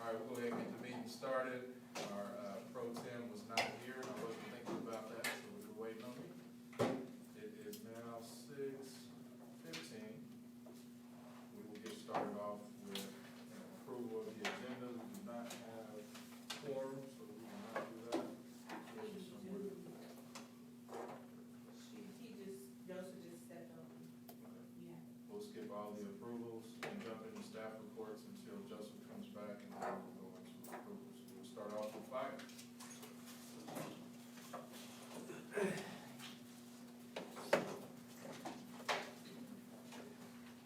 All right, we'll go ahead and get the meeting started. Our pro tem was not here, and I wasn't thinking about that, so we were waiting on him. It is now 6:15. We will get started off with approval of the agenda. We do not have quorum, so we will not do that. Joseph just stepped up. Yeah. We'll skip all the approvals and jump into staff reports until Joseph comes back, and then we'll go into approvals. We'll start off with fire.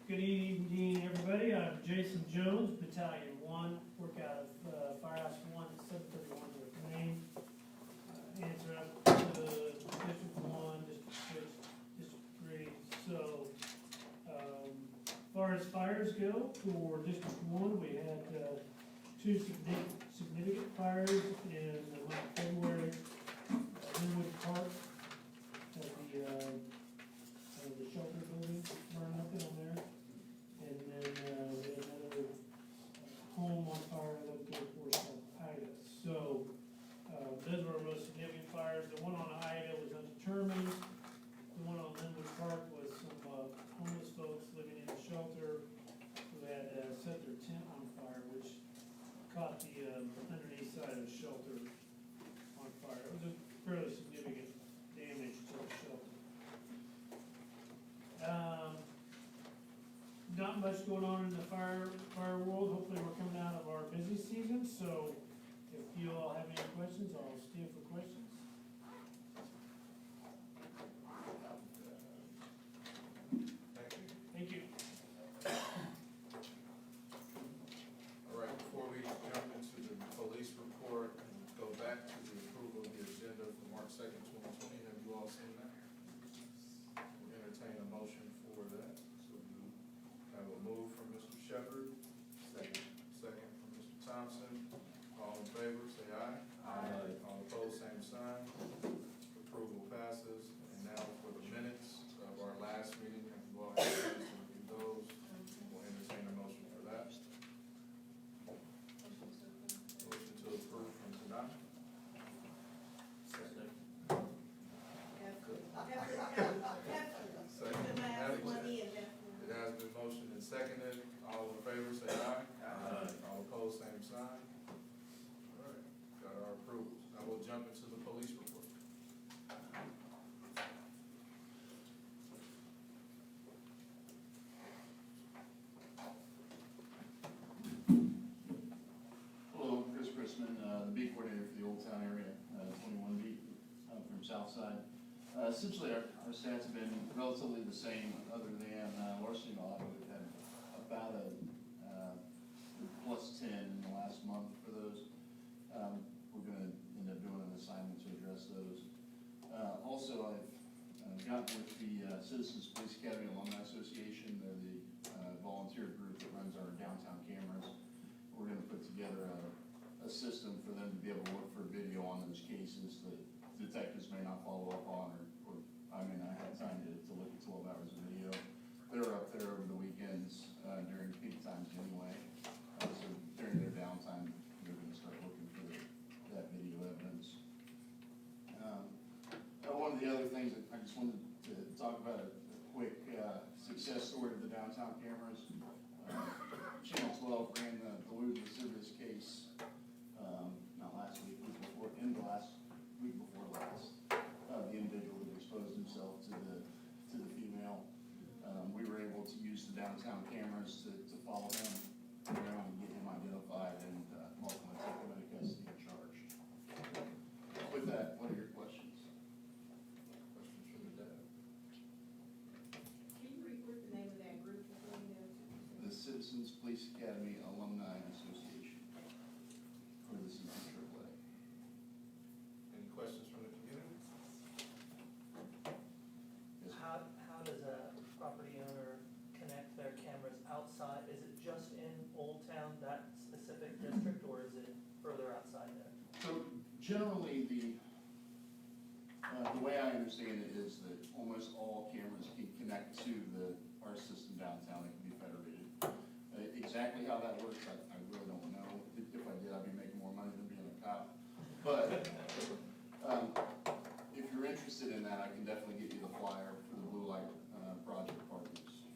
Good evening, everybody. I'm Jason Jones, Battalion 1, work out of Firehouse 1 at 731 North Main. Answer up to District 1, District 6, District 3. So, as far as fires go, for District 1, we had two significant fires in the month of February. Linwood Park had the shelter building burned up down there. And then we had another home on fire located for Ida. So those were our most significant fires. The one on Ida was undetermined. The one on Linwood Park was some homeless folks living in a shelter who had set their tent on fire, which caught the underneath side of the shelter on fire. It was a fairly significant damage to the shelter. Not much going on in the fire world. Hopefully we're coming out of our busy season, so if you all have any questions, I'll stand for questions. Thank you. Thank you. All right, before we jump into the police report and go back to the approval of the agenda for March 2nd, 2020, have you all seen that? We'll entertain a motion for that. So we have a move from Mr. Shepherd. Second. Second from Mr. Thompson. All in favor, say aye. Aye. All opposed, same sign. Approval passes. And now for the minutes of our last meeting, have you all had a chance to review those? We'll entertain a motion for that. Motion to approve from Tanaka. Second. Second. It has been motioned and seconded. All in favor, say aye. Aye. All opposed, same sign. All right, got our approvals. Now we'll jump into the police report. Hello, I'm Chris Chrisman, the beat coordinator for the Old Town area, 21 beat from Southside. Essentially, our stats have been relatively the same, other than larceny and auto. We've had about a +10 in the last month for those. We're going to end up doing an assignment to address those. Also, I've gotten with the Citizens Police Academy Alumni Association. They're the volunteer group that runs our downtown cameras. We're going to put together a system for them to be able to look for video on those cases that detectives may not follow up on, or I may not have time to look at 12 hours of video. They're up there over the weekends during peak times anyway. So during their downtime, they're going to start looking for that video evidence. One of the other things that I just wanted to talk about, a quick success story of the downtown cameras. Channel 12 ran the Duluth Vesuvius case, not last week, week before, week before last. The individual that exposed himself to the female. We were able to use the downtown cameras to follow him around and get him identified and ultimately take him into custody and charged. With that, what are your questions? Questions from the deb? Can you repeat the name of that group before you go? The Citizens Police Academy Alumni Association, or the CC AAA. Any questions from the community? Yes, sir. How does a property owner connect their cameras outside? Is it just in Old Town, that specific district, or is it further outside there? So generally, the way I understand it is that almost all cameras can connect to our system downtown. It can be federated. Exactly how that works, I really don't know. If I But, if you're interested in that, I can definitely get you the flyer for the Blue Light, project partners.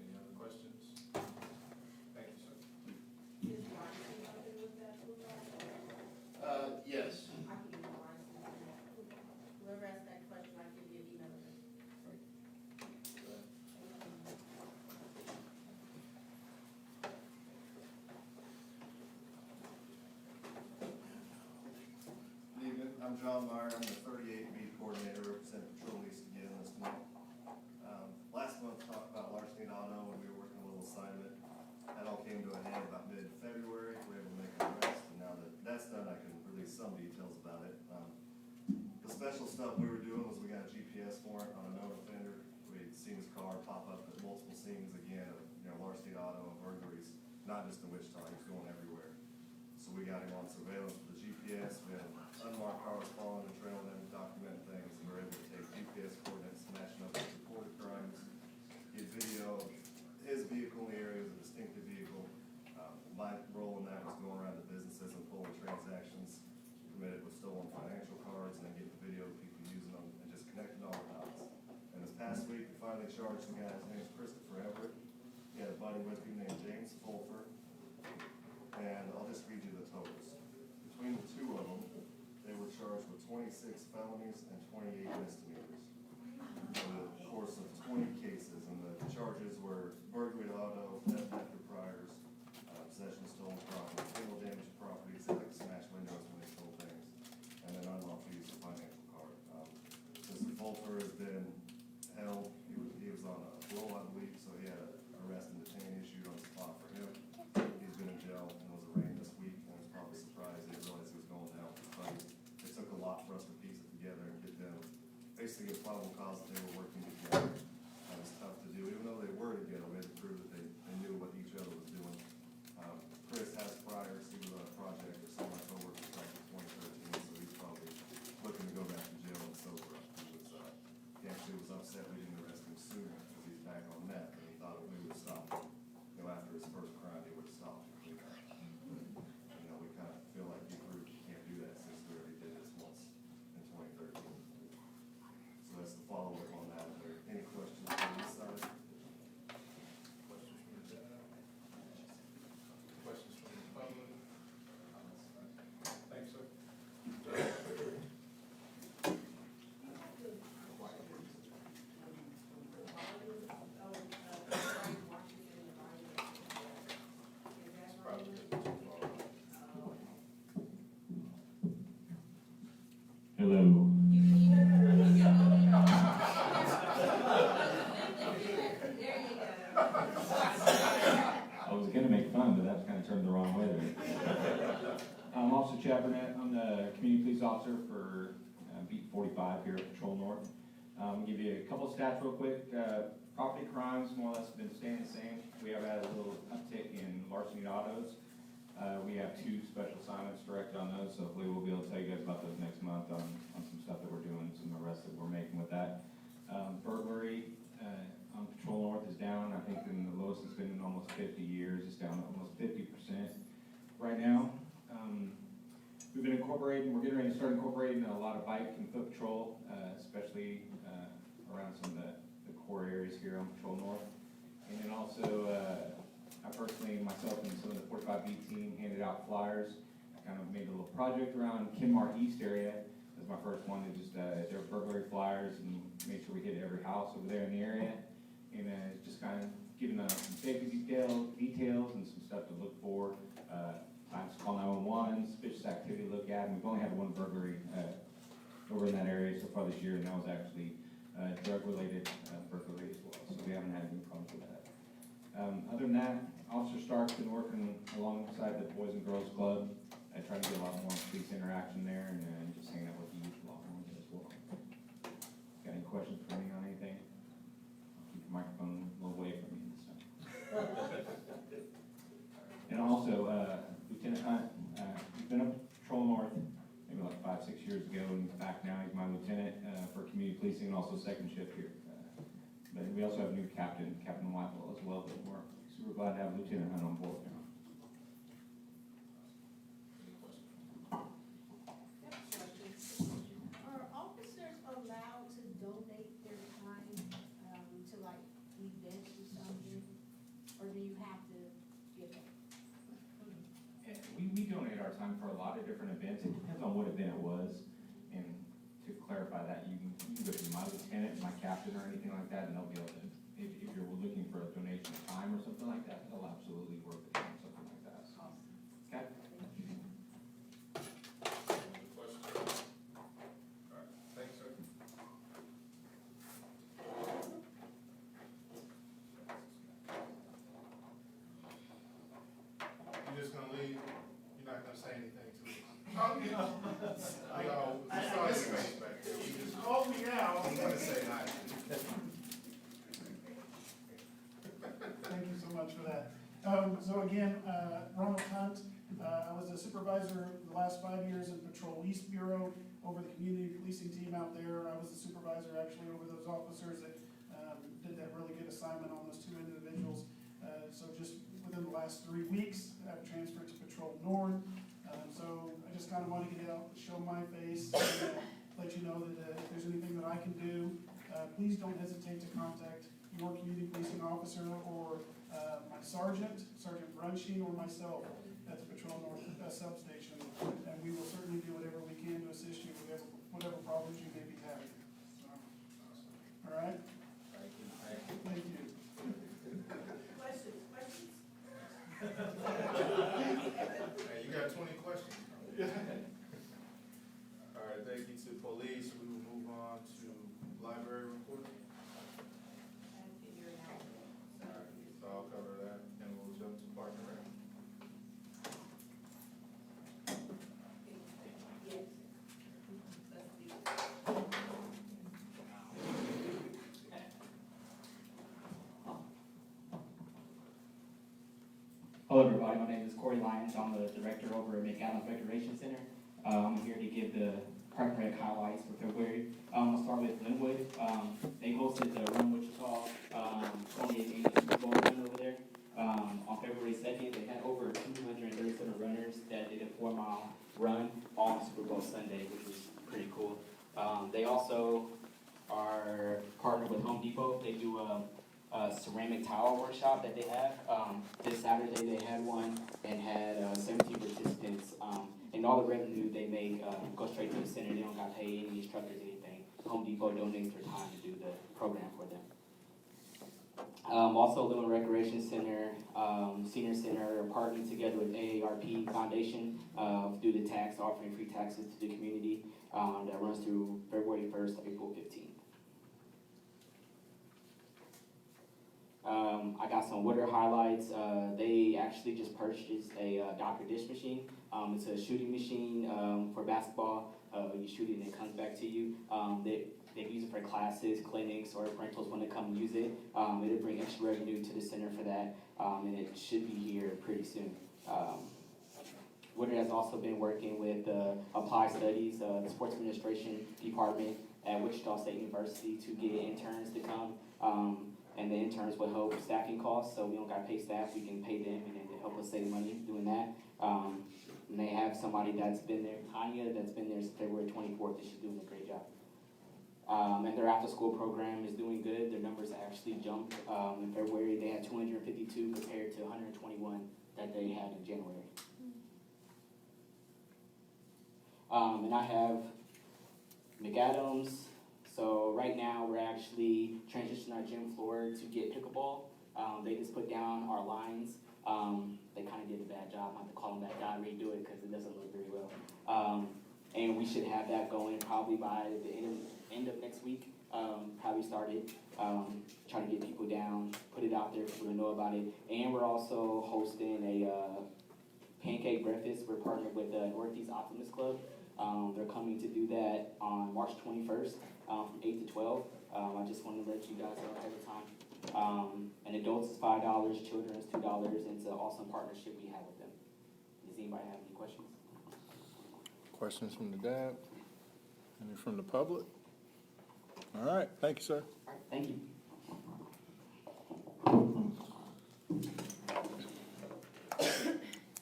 Any other questions? Thank you, sir. Is Marcy helping with that blue light? Yes. I can give Marcy that. Whoever asked that question, I can give you an email address. Good evening, I'm John Meyer, I'm the 38 beat coordinator, representing Patrol East again this month. Last month talked about larceny and auto, and we were working a little assignment. That all came to a head about mid-February, we were able to make an arrest, and now that that's done, I can release some details about it. The special stuff we were doing was we got a GPS warrant on a known offender. We'd seen his car pop up at multiple scenes again of, larceny and auto and burglaries, not just in Wichita, he was going everywhere. So we got him on surveillance with the GPS, we had unmarked cars following and trailing him, documenting things, and we were able to take GPS coordinates, matching up with reported crimes, get video of his vehicle in the area, it was a distinctive vehicle. My role in that was going around to businesses and pulling transactions committed with stolen financial cards, and then getting video of people using them, and just connecting all the dots. And this past week, we finally charged the guy, his name's Christopher Everett, he had a buddy with him named James Fulfer, and I'll just read you the totals. Between the two of them, they were charged with 26 felonies and 28 misdemeanors over the course of 20 cases, and the charges were burglary of auto, theft after priors, possession of stolen property, criminal damage to property, like smashed windows when they stole things, and then unlawful use of financial card. Mr. Fulfer has been held, he was on a parole, I believe, so he had an arrest and detain issued on the spot for him. He's been in jail and was arraigned this week, and was probably surprised he didn't realize he was going down with his buddies. It took a lot for us to piece it together and get them, basically a probable cause that they were working together. That was tough to do, even though they were together, we had to prove that they knew what each other was doing. Chris has priors, he was on a project or some of my coworkers back in 2013, so he's probably looking to go back to jail and sober up. He actually was upset we didn't arrest him sooner, because he's back on meth, and he thought if we would stop him, after his first crime, he would have stopped him. We kind of feel like you can't do that since we already did this once in 2013. So that's the follow-up on that. Are there any questions from this side? Questions from the, questions from the public? Thanks, sir. Probably too far. Hello. I was gonna make fun, but that kind of turned the wrong way there. I'm Officer Chapernet. I'm the community police officer for Beat 45 here at Patrol North. Give you a couple of stats real quick. Property crimes more or less have been staying the same. We have had a little uptick in larceny and autos. We have 2 special assignments directed on those, so hopefully we'll be able to tell you guys about those next month on some stuff that we're doing, some arrests that we're making with that. Burglary on Patrol North is down. I think the lowest it's been in almost 50 years. It's down almost 50% right now. We've been incorporating, we're getting ready to start incorporating a lot of bike and foot patrol, especially around some of the core areas here on Patrol North. And then also, I personally, myself and some of the 45B team handed out flyers. I kind of made a little project around Kenmar East area. That was my first one to just, there were burglary flyers and made sure we hit every house over there in the area. And just kind of giving some safety details and some stuff to look for. Times to call 911, suspicious activity to look at. And we've only had 1 burglary over in that area so far this year, and that was actually drug-related burglary as well. So we haven't had any problems with that. Other than that, Officer Stark's been working alongside the Boys and Girls Club. I try to get a lot more police interaction there, and just hanging out with the youth a lot more as well. Got any questions for me on anything? I'll keep the microphone a little away from me this time. And also, Lieutenant Hunt, he's been up to Patrol North maybe like 5-6 years ago, and he's back now. He's my lieutenant for community policing and also second shift here. But we also have a new captain, Captain Whitewell as well, but we're super glad to have Lieutenant Hunt on board now. our time for a lot of different events. It depends on what event it was. And to clarify that, you can go to my lieutenant, my captain, or anything like that, and they'll be able to, if you're looking for a donation of time or something like that, they'll absolutely work with you on something like that. So, okay? Any other questions? All right, thanks, sir. You just gonna leave? You're not gonna say anything to us? Oh, yeah. We saw your face back there. We just, Call me now. we wanna say hi. Thank you so much for that. So again, Ronald Hunt, I was a supervisor the last 5 years in Patrol East Bureau over the community policing team out there. I was the supervisor actually over those officers that did that really good assignment on those two individuals. So just within the last 3 weeks, I've transferred to Patrol North. So I just kind of want to get out, show my face, and let you know that if there's anything that I can do, please don't hesitate to contact your community policing officer or my sergeant, Sergeant Brunsheen, or myself at the Patrol North substation. And we will certainly do whatever we can to assist you with whatever problems you may be having. So, all right? Thank you. Questions? Hey, you got 20 questions. All right, thank you to police. We will move on to library report. And figure it out. All right, so I'll cover that, and we'll jump to Park and Rec. Yes. Let's see. Hello, everybody. My name is Corey Lyons. I'm the director over at McAdams Recreation Center. I'm here to give the Park and Rec highlights for February. I'll start with Linwood. They hosted the Run Wichita 2880 Super Bowl run over there. On February 2nd, they had over 237 runners that did a 4-mile run on Super Bowl Sunday, which was pretty cool. They also are partnered with Home Depot. They do a ceramic tile workshop that they have. This Saturday they had one and had 17 participants. And all the revenue they make goes straight to the center. They don't got to pay any instructors, anything. Home Depot donates their time to do the program for them. Also, Linwood Recreation Center, Senior Center are partnering together with AARP Foundation to do the tax, offering free taxes to the community that runs through February 1st to April 15th. I got some Woodard highlights. They actually just purchased a Dr. Dish machine. It's a shooting machine for basketball. You shoot it and it comes back to you. They use it for classes, clinics, or if rentals want to come use it. It'll bring extra revenue to the center for that, and it should be here pretty soon. Woodard has also been working with Applied Studies, the Sports Administration Department at Wichita State University to get interns to come. And the interns will help staffing costs, so we don't got to pay staff, we can pay them and then they help us save money doing that. And they have somebody that's been there, Tanya, that's been there since February 24th, and she's doing a great job. And their after-school program is doing good. Their numbers actually jumped. In February, they had 252 compared to 121 that they had in January. And I have McAdams. So right now, we're actually transitioning our gym floor to get pickleball. They just put down our lines. They kind of did a bad job. I have to call them back down and redo it because it doesn't look very well. And we should have that going probably by the end of next week. Probably started. Try to get people down, put it out there for people to know about it. And we're also hosting a pancake breakfast. We're partnered with the Northeast Optimist Club. They're coming to do that on March 21st from 8 to 12. I just wanted to let you guys know ahead of time. And adults is $5, children is $2, and it's an awesome partnership we have with them. Does anybody have any questions? Questions from the DAB? Any from the public? All right, thank you, sir. All right, thank you.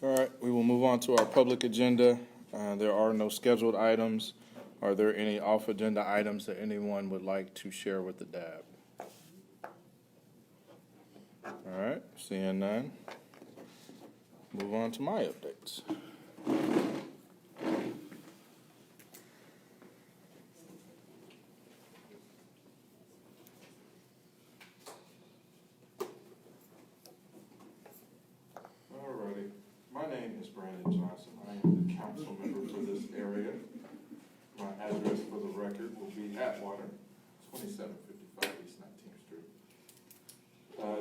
All right, we will move on to our public agenda. There are no scheduled items. Are there any off-agenda items that anyone would like to share with the DAB? All right, seeing none. Move on to my updates. Alrighty, my name is Brandon Johnson. I am the council member for this area. My address for the record will be Atwater, 2755 East 19th Street.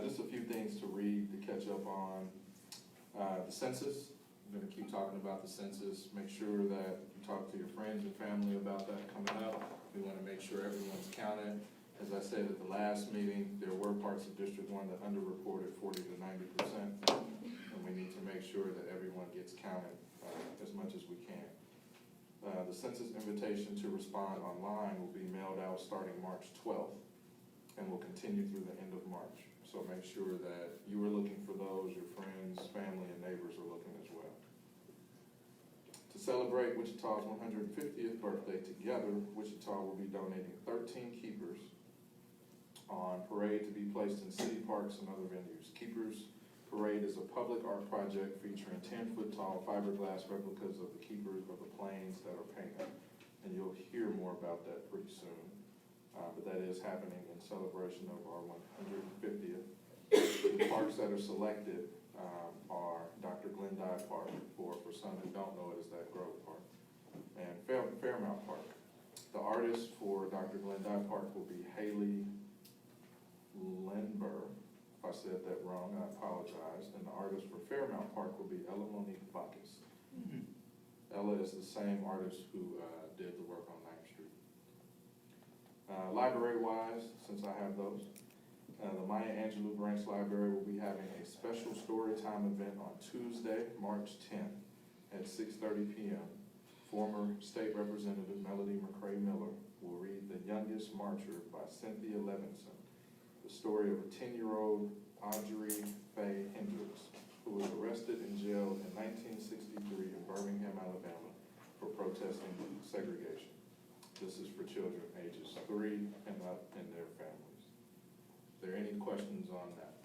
Just a few things to read, to catch up on. The census, I'm gonna keep talking about the census. Make sure that you talk to your friends and family about that coming up. We wanna make sure everyone's counted. As I said at the last meeting, there were parts of District 1 that underreported 40 to 90%. And we need to make sure that everyone gets counted as much as we can. The census invitation to respond online will be mailed out starting March 12th and will continue through the end of March. So make sure that you are looking for those, your friends, family, and neighbors are looking as well. To celebrate Wichita's 150th birthday together, Wichita will be donating 13 keepers on parade to be placed in city parks and other venues. Keepers Parade is a public art project featuring 10-foot tall fiberglass replicas of the keepers of the planes that are painted. And you'll hear more about that pretty soon. But that is happening in celebration of our 150th. The parks that are selected are Dr. Glendye Park, or for some who don't know it, is that Grove Park, and Fairmount Park. The artist for Dr. Glendye Park will be Haley Lindbergh. If I said that wrong, I apologize. And the artist for Fairmount Park will be Ella Monique Bacchus. Ella is the same artist who did the work on 9th Street. Library-wise, since I have those, the Maya Angelou Branch Library will be having a special story time event on Tuesday, March 10th at 6:30 p.m. Former State Representative Melody McCray Miller will read The Youngest Marcher by Cynthia Levinson, the story of a 10-year-old Audrey Faye Hendricks, who was arrested and jailed in 1963 in Birmingham, Alabama, for protesting segregation. This is for children ages 3 and up and their families. Are there any questions on that?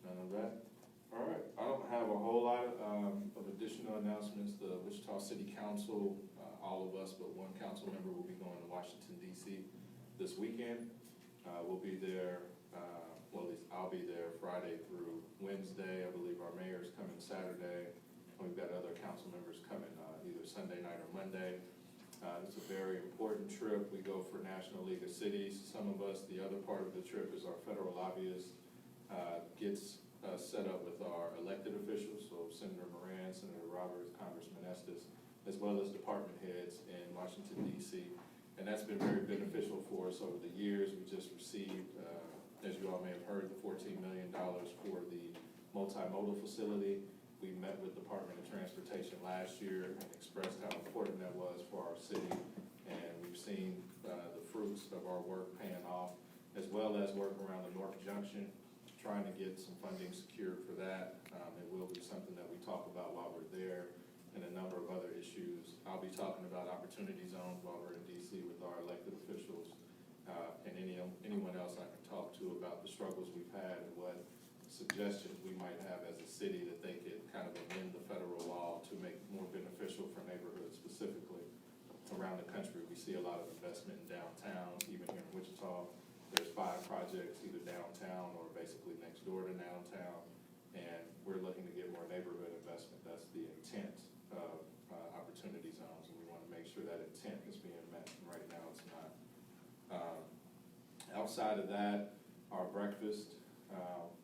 None of that? All right, I don't have a whole lot of additional announcements. The Wichita City Council, all of us but one council member, will be going to Washington, D.C. this weekend. We'll be there, well, at least I'll be there Friday through Wednesday. I believe our mayor's coming Saturday. We've got other council members coming either Sunday night or Monday. It's a very important trip. We go for National League of Cities. Some of us, the other part of the trip is our federal lobbyist gets set up with our elected officials, so Senator Moran, Senator Roberts, Congressman Estes, as well as department heads in Washington, D.C. And that's been very beneficial for us over the years. We just received, as you all may have heard, the $14 million for the multimodal facility. We met with Department of Transportation last year and expressed how important that was for our city. And we've seen the fruits of our work paying off, as well as work around the North Junction, trying to get some funding secured for that. It will be something that we talk about while we're there, and a number of other issues. I'll be talking about opportunity zones while we're in DC with our elected officials, and anyone else I can talk to about the struggles we've had and what suggestions we might have as a city that they could kind of amend the federal law to make more beneficial for neighborhoods specifically. Around the country, we see a lot of investment in downtown, even here in Wichita. There's 5 projects either downtown or basically next door to downtown, and we're looking to get more neighborhood investment. That's the intent of opportunity zones, and we want to make sure that intent is being met, and right now it's not. Outside of that, our breakfast,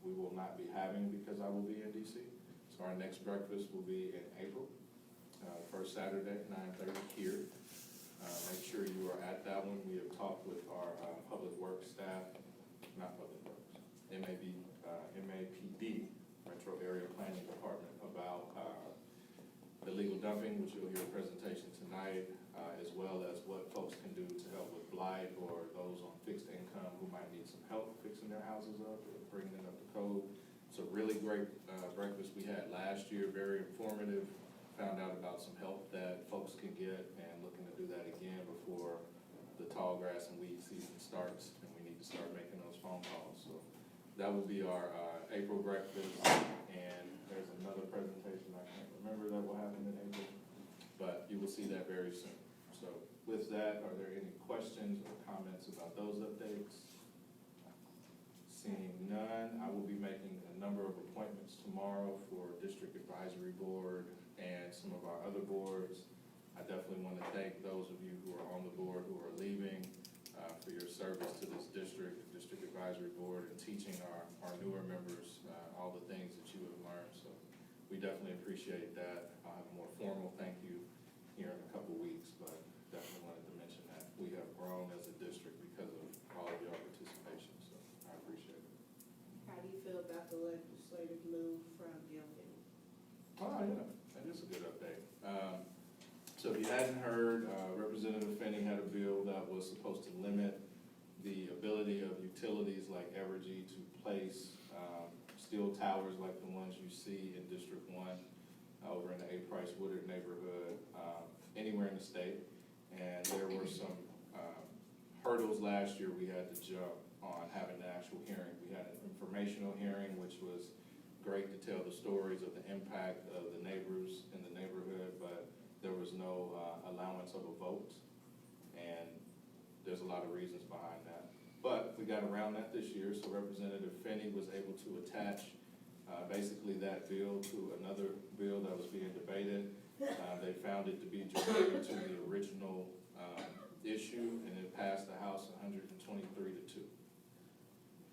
we will not be having because I will be in DC. So our next breakfast will be in April, first Saturday at 9:30 here. Make sure you are at that one. We have talked with our public works staff, not public works, MAPD, Metro Area Planning Department, about illegal dumping, which you'll hear a presentation tonight, as well as what folks can do to help with blight or those on fixed income who might need some help fixing their houses up or bringing it up to code. It's a really great breakfast we had last year, very informative. Found out about some help that folks can get, and looking to do that again before the tall grass and weed season starts, and we need to start making those phone calls. So that will be our April breakfast, and there's another another presentation, I can't remember, that will happen in April, but you will see that very soon. So with that, are there any questions or comments about those updates? Seeing none, I will be making a number of appointments tomorrow for District Advisory Board and some of our other boards. I definitely want to thank those of you who are on the board who are leaving for your service to this district advisory board, and teaching our newer members all the things that you have learned. So we definitely appreciate that. I'll have a more formal thank you here in a couple weeks, but definitely wanted to mention that we have grown as a district because of all of your participation. So I appreciate it. How do you feel about the legislative move from Gilpin? Oh, yeah, that is a good update. So if you hadn't heard, Representative Finney had a bill that was supposed to limit the ability of utilities like Evergy to place steel towers like the ones you see in District 1 over in the A. Price Woodard neighborhood, anywhere in the state. And there were some hurdles last year we had to jump on having the actual hearing. We had an informational hearing, which was great to tell the stories of the impact of the neighbors in the neighborhood, but there was no allowance of a vote, and there's a lot of reasons behind that. But we got around that this year, so Representative Finney was able to attach basically that bill to another bill that was being debated. They found it to be germane to the original issue, and it passed the House 123-2.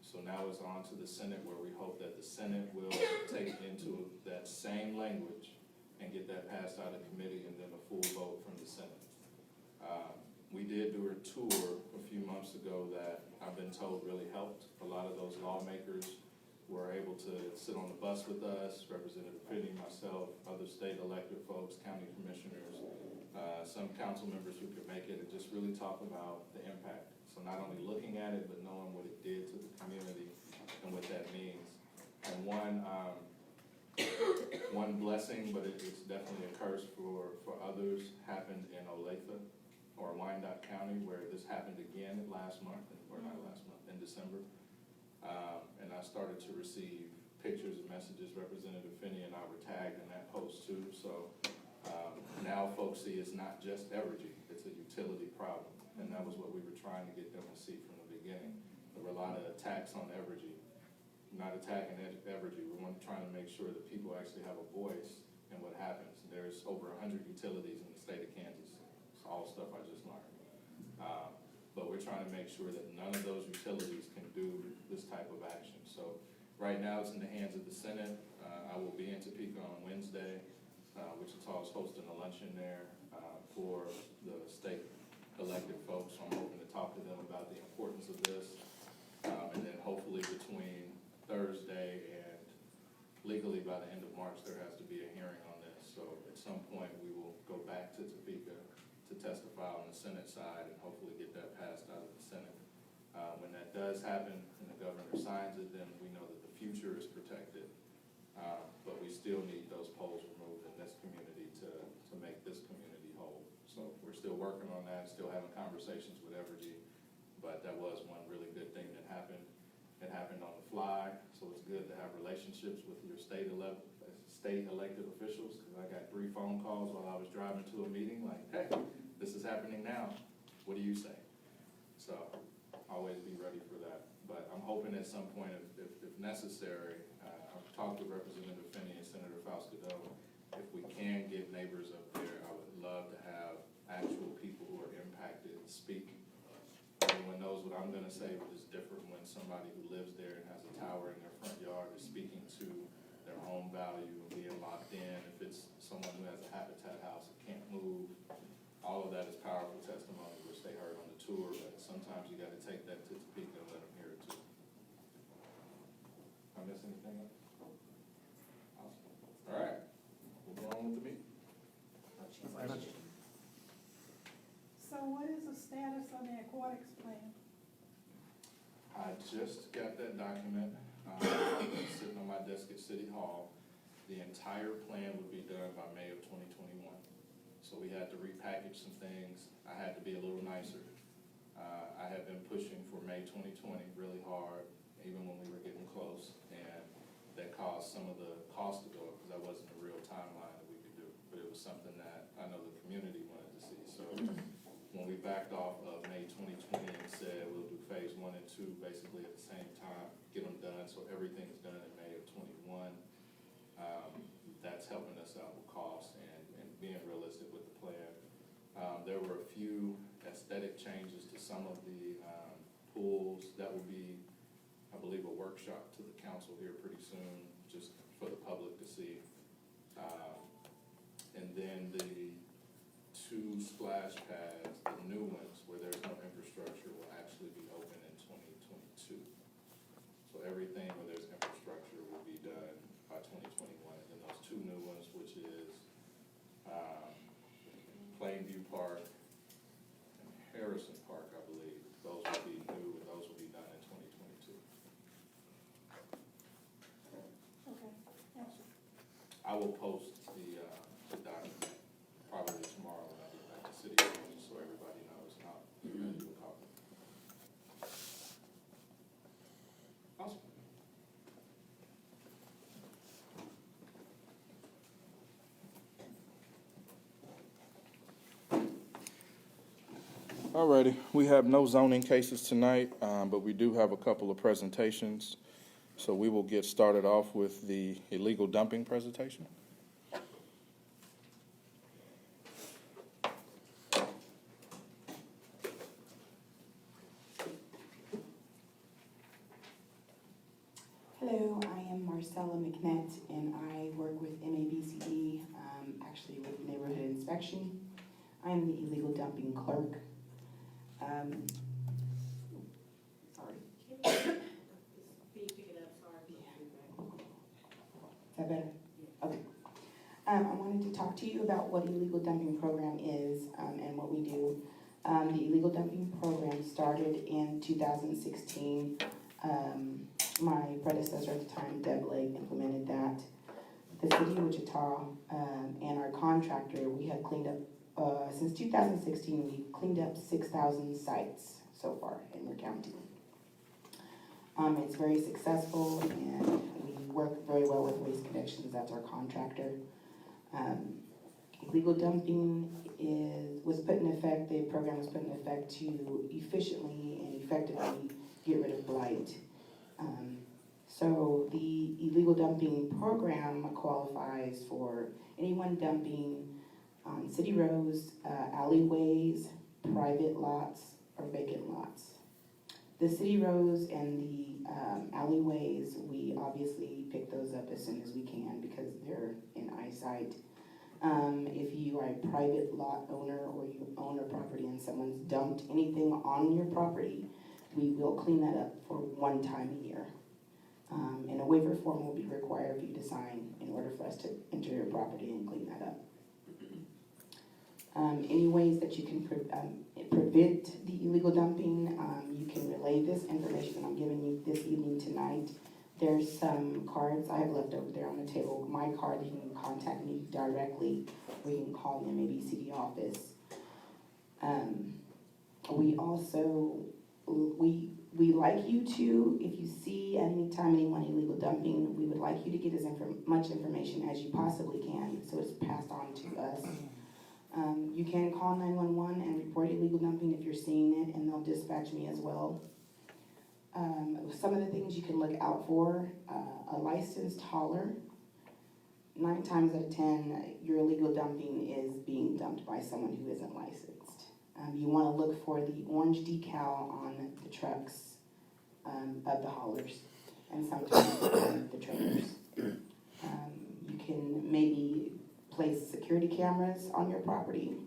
So now it's on to the Senate, where we hope that the Senate will take into that same language and get that passed out of committee, and then a full vote from the Senate. We did do a tour a few months ago that I've been told really helped. A lot of those lawmakers were able to sit on the bus with us, Representative Finney, myself, other state elected folks, county commissioners, some council members who could make it, and just really talk about the impact. So not only looking at it, but knowing what it did to the community and what that means. And one blessing, but it's definitely a curse for others, happened in Olathe or Wyandotte County, where this happened again last month, or not last month, in December. And I started to receive pictures and messages. Representative Finney and I were tagged in that post too. So now folks see it's not just Evergy, it's a utility problem. And that was what we were trying to get them to see from the beginning. There were a lot of attacks on Evergy. Not attacking Evergy, we want trying to make sure that people actually have a voice in what happens. There's over 100 utilities in the state of Kansas. It's all stuff I just learned. But we're trying to make sure that none of those utilities can do this type of action. So right now it's in the hands of the Senate. I will be in Topeka on Wednesday. Wichita is hosting a luncheon there for the state elected folks. So I'm hoping to talk to them about the importance of this. And then hopefully between Thursday and legally by the end of March, there has to be a hearing on this. So at some point, we will go back to Topeka to testify on the Senate side and hopefully get that passed out of the Senate. When that does happen and the governor signs it, then we know that the future is protected. But we still need those poles removed in this community to make this community whole. So we're still working on that, still having conversations with Evergy, but that was one really good thing that happened. It happened on the fly, so it's good to have relationships with your state elected officials, because I got 3 phone calls while I was driving to a meeting, like, hey, this is happening now, what do you say? So always be ready for that. But I'm hoping at some point, if necessary, I've talked to Representative Finney and Senator Fausto. If we can get neighbors up there, I would love to have actual people who are impacted speak. Everyone knows what I'm gonna say, but it's different when somebody who lives there and has a tower in their front yard is speaking to their home value and being locked in. If it's someone who has a habitat house that can't move, all of that is powerful testimony, which they heard on the tour, but sometimes you gotta take that to Topeka and let them hear it too. Am I missing anything else? Awesome. All right, we'll go on with the meeting. So what is the status on the aquatics plan? I just got that document, sitting on my desk at City Hall. The entire plan would be done by May of 2021. So we had to repackage some things. I had to be a little nicer. I have been pushing for May 2020 really hard, even when we were getting close, and that caused some of the cost to go up, because I wasn't something that I know the community wanted to see. So when we backed off of May 2020 and said we'll do phase 1 and 2 basically at the same time, get them done, so everything is done in May of 21, that's helping us out with costs and being realistic with the plan. There were a few aesthetic changes to some of the pools. That will be, I believe, a workshop to the council here pretty soon, just for the public to see. And then the 2 splash pads, the new ones, where there's no infrastructure, will actually be open in 2022. So everything where there's infrastructure will be done by 2021. And then those 2 new ones, which is Plainview Park and Harrison Park, I believe, those will be new, and those will be done in 2022. Okay. I will post the document probably tomorrow when I get back to city meeting, so everybody knows how we're talking. Awesome. Alrighty, we have no zoning cases tonight, but we do have a couple of presentations. So we will get started off with the illegal dumping presentation. Hello, I am Marcella McNett, and I work with MABCD, actually with Neighborhood Inspection. I am the illegal dumping clerk. Sorry. Can you pick it up, sorry? Is that better? Okay. I wanted to talk to you about what illegal dumping program is and what we do. The illegal dumping program started in 2016. My predecessor at the time, Deb Lake, implemented that. The city of Wichita and our contractor, we have cleaned up, since 2016, we've cleaned up 6,000 sites so far in the county. It's very successful, and we work very well with Waste Connections, that's our contractor. Illegal dumping was put in effect, the program was put in effect to efficiently and effectively get rid of blight. So the illegal dumping program qualifies for anyone dumping on city roads, alleyways, private lots, or vacant lots. The city roads and the alleyways, we obviously pick those up as soon as we can because they're in eyesight. If you are a private lot owner or you own a property and someone's dumped anything on your property, we will clean that up for 1 time a year. And a waiver form will be required for you to sign in order for us to enter your property and clean that up. Any ways that you can prevent the illegal dumping, you can relay this information that I'm giving you this evening tonight. There's some cards I have left over there on the table. My card, you can contact me directly, or you can call the MABCD office. We also, we like you to, if you see anytime anyone illegal dumping, we would like you to get as much information as you possibly can, so it's passed on to us. You can call 911 and report illegal dumping if you're seeing it, and they'll dispatch me as well. Some of the things you can look out for, a licensed hauler. 9 times out of 10, your illegal dumping is being dumped by someone who isn't licensed. You want to look for the orange decal on the trucks of the haulers, and sometimes the trailers. You can maybe place security cameras on your property.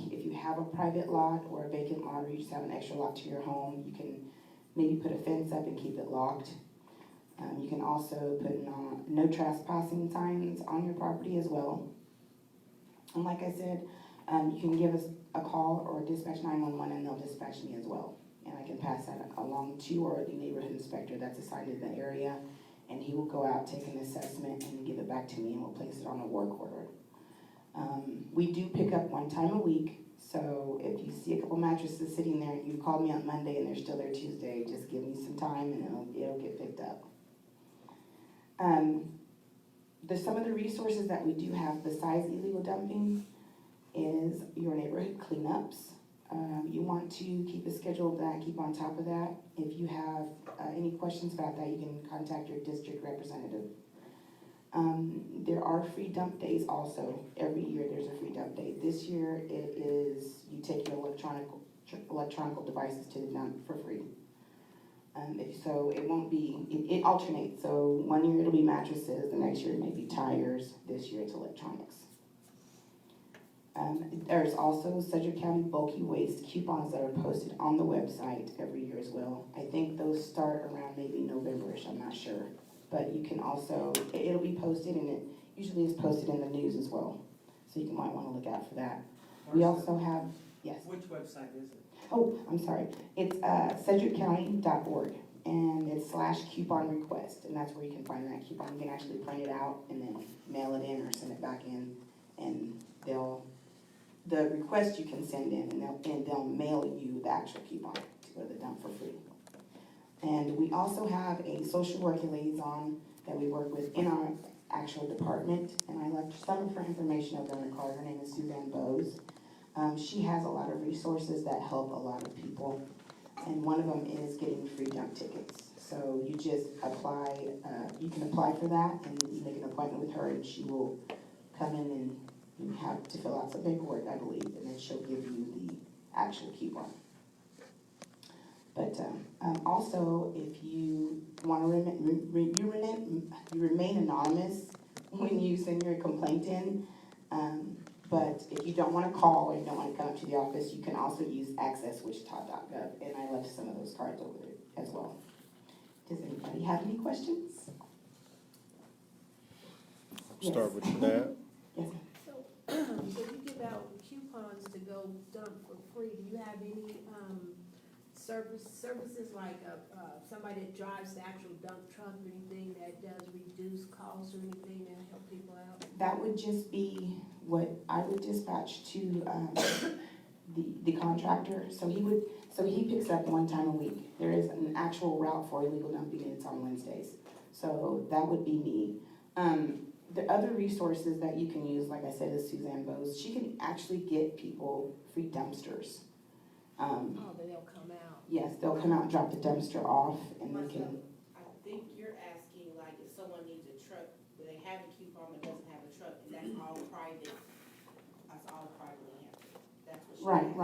If you have a private lot or a vacant lot, or you just have an extra lot to your home, you can maybe put a fence up and keep it locked. You can also put no trespassing signs on your property as well. And like I said, you can give us a call or dispatch 911 and they'll dispatch me as well. And I can pass that along to or the neighborhood inspector that's assigned to the area, and he will go out, take an assessment, and give it back to me, and we'll place it on a work order. We do pick up 1 time a week, so if you see a couple mattresses sitting there and you call me on Monday and they're still there Tuesday, just give me some time and it'll get picked up. some of the resources that we do have besides illegal dumping is your neighborhood cleanups. You want to keep a schedule of that, keep on top of that. If you have any questions about that, you can contact your district representative. There are free dump days also. Every year there's a free dump day. This year it is, you take your electronic devices to the dump for free. So it won't be, it alternates. So one year it'll be mattresses, the next year it may be tires, this year it's electronics. There's also Sedgwick County bulky waste coupons that are posted on the website every year as well. I think those start around maybe November-ish, I'm not sure. But you can also, it'll be posted, and it usually is posted in the news as well. So you might want to look out for that. We also have, yes. Which website is it? Oh, I'm sorry. It's sedgwickcounty.org, and it's /coupon request, and that's where you can find that coupon. You can actually print it out and then mail it in or send it back in, and the request you can send in, and they'll mail you the actual coupon to go to the dump for free. And we also have a social worker liaison that we work with in our actual department, and I left some of her information over in the card. Her name is Suzanne Bose. She has a lot of resources that help a lot of people, and one of them is getting free dump tickets. So you just apply, you can apply for that, and you make an appointment with her, and she will come in, and you have to fill out some paperwork, I believe, and then she'll give you the actual coupon. But also, if you want to remain anonymous when you send your complaint in. But if you don't want to call or you don't want to come up to the office, you can also use accesswichita.gov, and I left some of those cards over there as well. Does anybody have any questions? Start with your dad. Yes. So you give out coupons to go dump for free. Do you have any services like somebody that drives the actual dump truck or anything that does reduce costs or anything that help people out? That would just be what I would dispatch to the contractor. So he picks up one time a week. There is an actual route for illegal dumping, and it's on Wednesdays. So that would be me. The other resources that you can use, like I said, is Suzanne Bose. She can actually get people free dumpsters. They'll come out. Yes, they'll come out and drop the dumpster off, and they can. I think you're asking, like, if someone needs a truck, but they have a coupon but doesn't have a truck, and that's all private, that's all privately handled. That's what she's asking.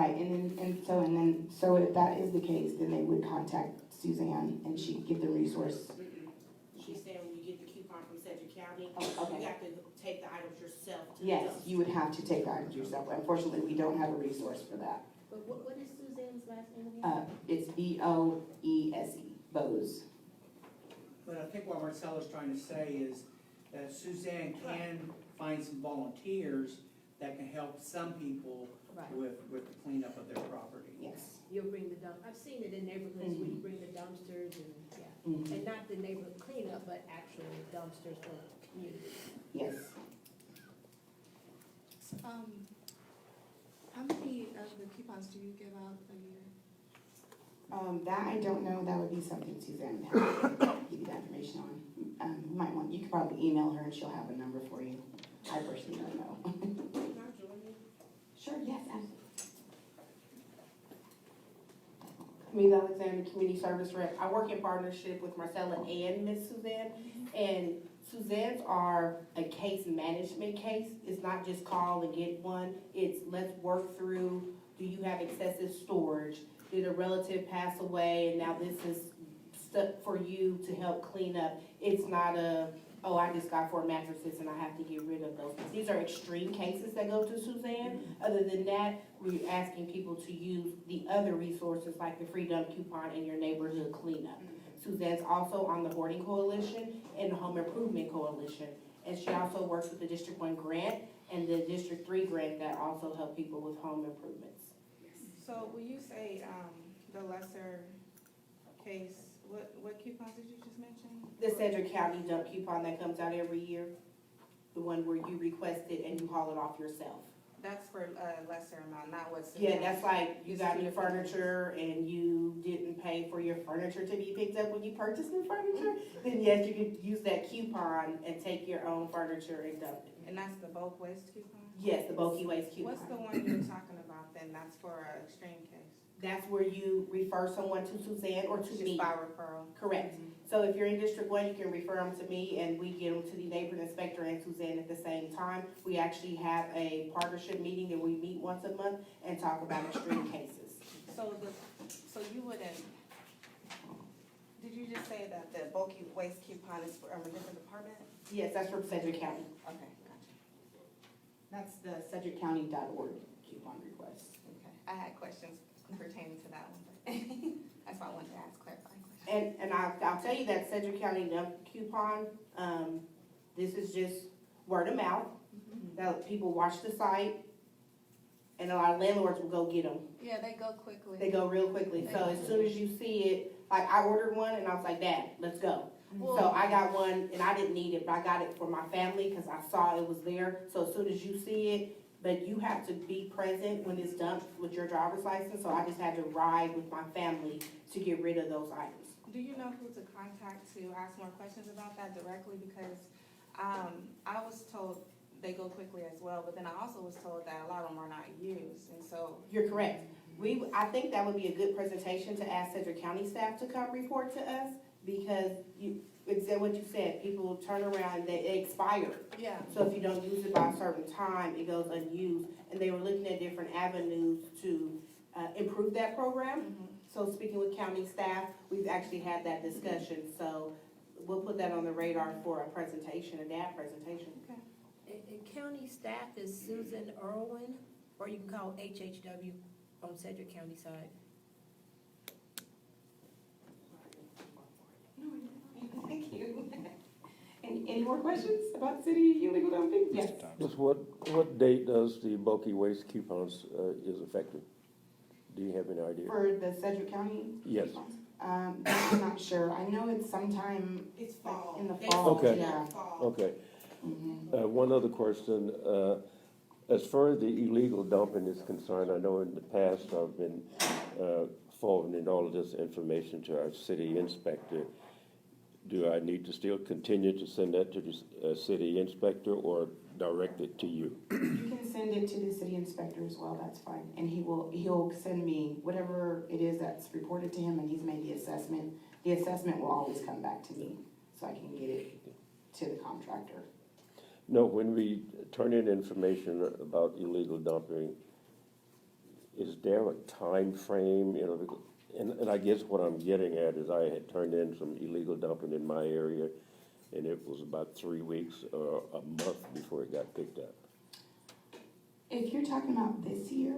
Right, so if that is the case, then they would contact Suzanne, and she could give them resource. She's saying when you get the coupon from Sedgwick County, Oh, okay. you have to take the items yourself to the Yes, dumpster. you would have to take the items yourself. Unfortunately, we don't have a resource for that. But what is Suzanne's last name again? It's Boese, Bose. But I think what Marcella's trying to say is that Suzanne can find some volunteers that can help some people Right. with the cleanup of their property. Yes. You'll bring the dump, I've seen it in neighborhoods where you bring the dumpsters and, yeah. Mhm. And not the neighborhood cleanup, but actual dumpsters for the community. Yes. How many of the coupons do you give out a year? That I don't know. That would be something Suzanne would have to give you that information on. You could probably email her and she'll have a number for you. I personally don't know. Sure, yes, absolutely. Ms. Alexander, Community Service Rep. I work in partnership with Marcella and Miss Suzanne. And Suzanne's are a case management case. It's not just call and get one. It's let's work through, do you have excessive storage? Did a relative pass away and now this is stuck for you to help clean up? It's not oh, I just got 4 mattresses and I have to get rid of those. These are extreme cases that go to Suzanne. Other than that, we're asking people to use the other resources like the free dump coupon and your neighborhood cleanup. Suzanne's also on the Hoarding Coalition and the Home Improvement Coalition. And she also works with the District 1 grant and the District 3 grant that also help people with home improvements. So when you say, the lesser case, what coupons did you just mention? The Sedgwick County dump coupon that comes out every year, the one where you request it and you haul it off yourself. That's for a lesser amount, not what's. Yeah, that's like you got new furniture and you didn't pay for your furniture to be picked up when you purchased new furniture, then yes, you could use that coupon and take your own furniture and dump it. And that's the bulk waste coupon? Yes, the bulky waste coupon. What's the one you were talking about then, that's for an extreme case? That's where you refer someone to Suzanne or to Just me. by referral? Correct. So if you're in District 1, you can refer them to me, and we get them to the neighborhood inspector and Suzanne at the same time. We actually have a partnership meeting, and we meet once a month and talk about extreme cases. So you wouldn't, did you just say that the bulky waste coupon is for a different department? Yes, that's from Sedgwick County. Okay, gotcha. That's the sedgwickcounty.org coupon request. Okay, I had questions pertaining to that one, but that's why I wanted to ask clarifying questions. And I'll tell you that Sedgwick County coupon, this is just word of mouth. That people watch the site, and a lot of landlords will go get them. Yeah, they go quickly. They go real quickly. So as soon as you see it, like I ordered one and I was like, Dad, let's go. So I got one and I didn't need it, but I got it for my family because I saw it was there. So as soon as you see it, but you have to be present when it's dumped with your driver's license. So I just had to ride with my family to get rid of those items. Do you know who to contact to ask more questions about that directly? Because I was told they go quickly as well, but then I also was told that a lot of them are not used, and so. You're correct. I think that would be a good presentation to ask Sedgwick County staff to come report to us, because it's what you said, people turn around and they expire. Yeah. So if you don't use it by a certain time, it goes unused, and they were looking at different avenues to improve that program. Mm-hmm. So speaking with county staff, we've actually had that discussion, so we'll put that on the radar for a presentation, a DAB presentation. Okay. And county staff is Susan Irwin, or you can call HHW on Sedgwick County side. Thank you. Any more questions about city illegal dumping? Yes. Just what date does the bulky waste coupons is effective? Do you have any idea? For the Sedgwick County? Yes. I'm not sure. I know it's sometime It's fall. in the They fall. Okay. Yeah. Fall. Okay. Mhm. One other question. As far as the illegal dumping is concerned, I know in the past I've been forwarding all of this information to our city inspector. Do I need to still continue to send that to the city inspector or direct it to you? You can send it to the city inspector as well, that's fine. And he'll send me whatever it is that's reported to him and he's made the assessment. The assessment will always come back to me, so I can get it to the contractor. No, when we turn in information about illegal dumping, is there a time frame? You know, and I guess what I'm getting at is I had turned in some illegal dumping in my area, and it was about 3 weeks or a month before it got picked up. If you're talking about this year,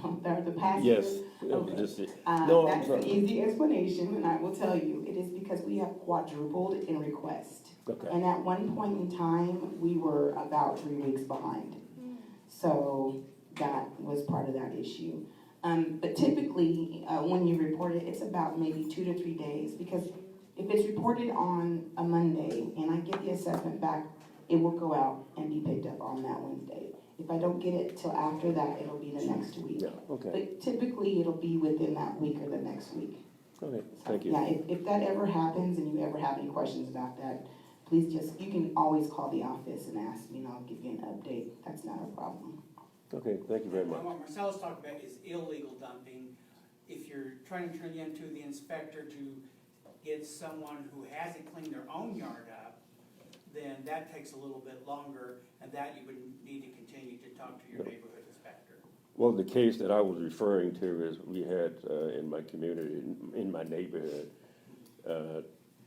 or the past Yes. year, okay. This is- no, I'm That's an sorry. easy explanation, and I will tell you, it is because we have quadrupled in request. Okay. And at one point in time, we were about 3 weeks behind. So that was part of that issue. But typically, when you report it, it's about maybe 2 to 3 days, because if it's reported on a Monday and I get the assessment back, it will go out and be picked up on that Wednesday. If I don't get it till after that, it'll be the next week. Yeah, okay. But typically, it'll be within that week or the next week. Okay, thank you. Yeah, if that ever happens and you ever have any questions about that, please you can always call the office and ask me, and I'll give you an update. That's not a problem. Okay, thank you very much. What Marcella's talking about is illegal dumping. If you're trying to turn you into the inspector to get someone who hasn't cleaned their own yard up, then that takes a little bit longer, and that you would need to continue to talk to your neighborhood inspector. Well, the case that I was referring to is we had in my community, in my neighborhood,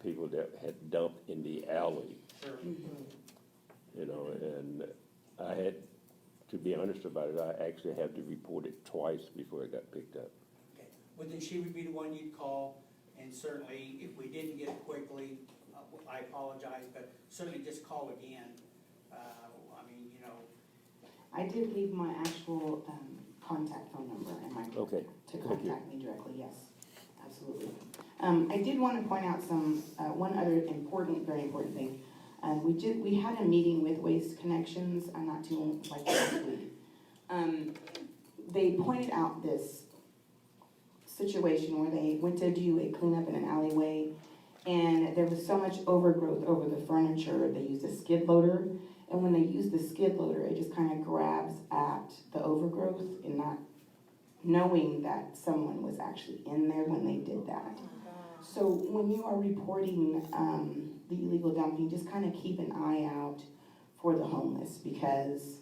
people that had dumped in the alley, Sure. you know, and I had, to be honest about it, I actually had to report it twice before it got picked up. Okay. Well, then she would be the one you'd call, and certainly if we didn't get it quickly, I apologize, but certainly just call again. I mean, you know. I did leave my actual contact phone number and my Okay, to thank you. contact me directly, yes, absolutely. I did want to point out one other very important thing. We had a meeting with Waste Connections, not too like last week. They pointed out this situation where they went to do a cleanup in an alleyway, and there was so much overgrowth over the furniture, they used a skid loader, and when they use the skid loader, it just kind of grabs at the overgrowth and not knowing that someone was actually in there when they did that. So when you are reporting the illegal dumping, just kind of keep an eye out for the homeless, because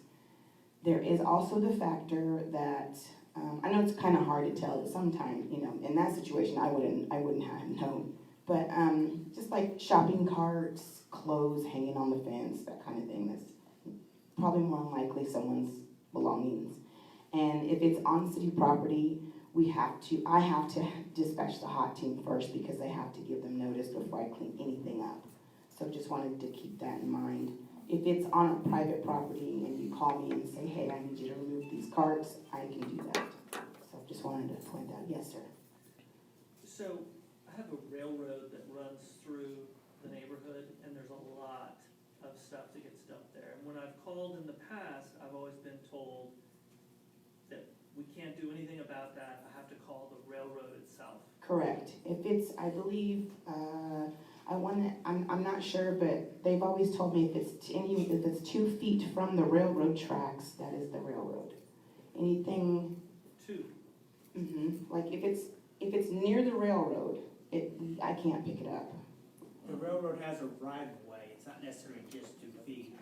there is also the factor that, I know it's kind of hard to tell sometimes, you know, in that situation, I wouldn't have known. But just like shopping carts, clothes hanging on the fence, that kind of thing, that's probably more than likely someone's belongings. And if it's on city property, I have to dispatch the hot team first, because they have to give them notice before I clean anything up. So just wanted to keep that in mind. If it's on a private property and you call me and say, hey, I need you to remove these carts, I can do that. So just wanted to point that, yes, sir. So I have a railroad that runs through the neighborhood, and there's a lot of stuff that gets dumped there. And when I've called in the past, I've always been told that we can't do anything about that. I have to call the railroad itself. Correct. If it's, I believe, I'm not sure, but they've always told me if it's 2 feet from the railroad tracks, that is the railroad. Anything. 2. Like if it's near the railroad, I can't pick it up. The railroad has a right-of-way, it's not necessarily just 2 feet,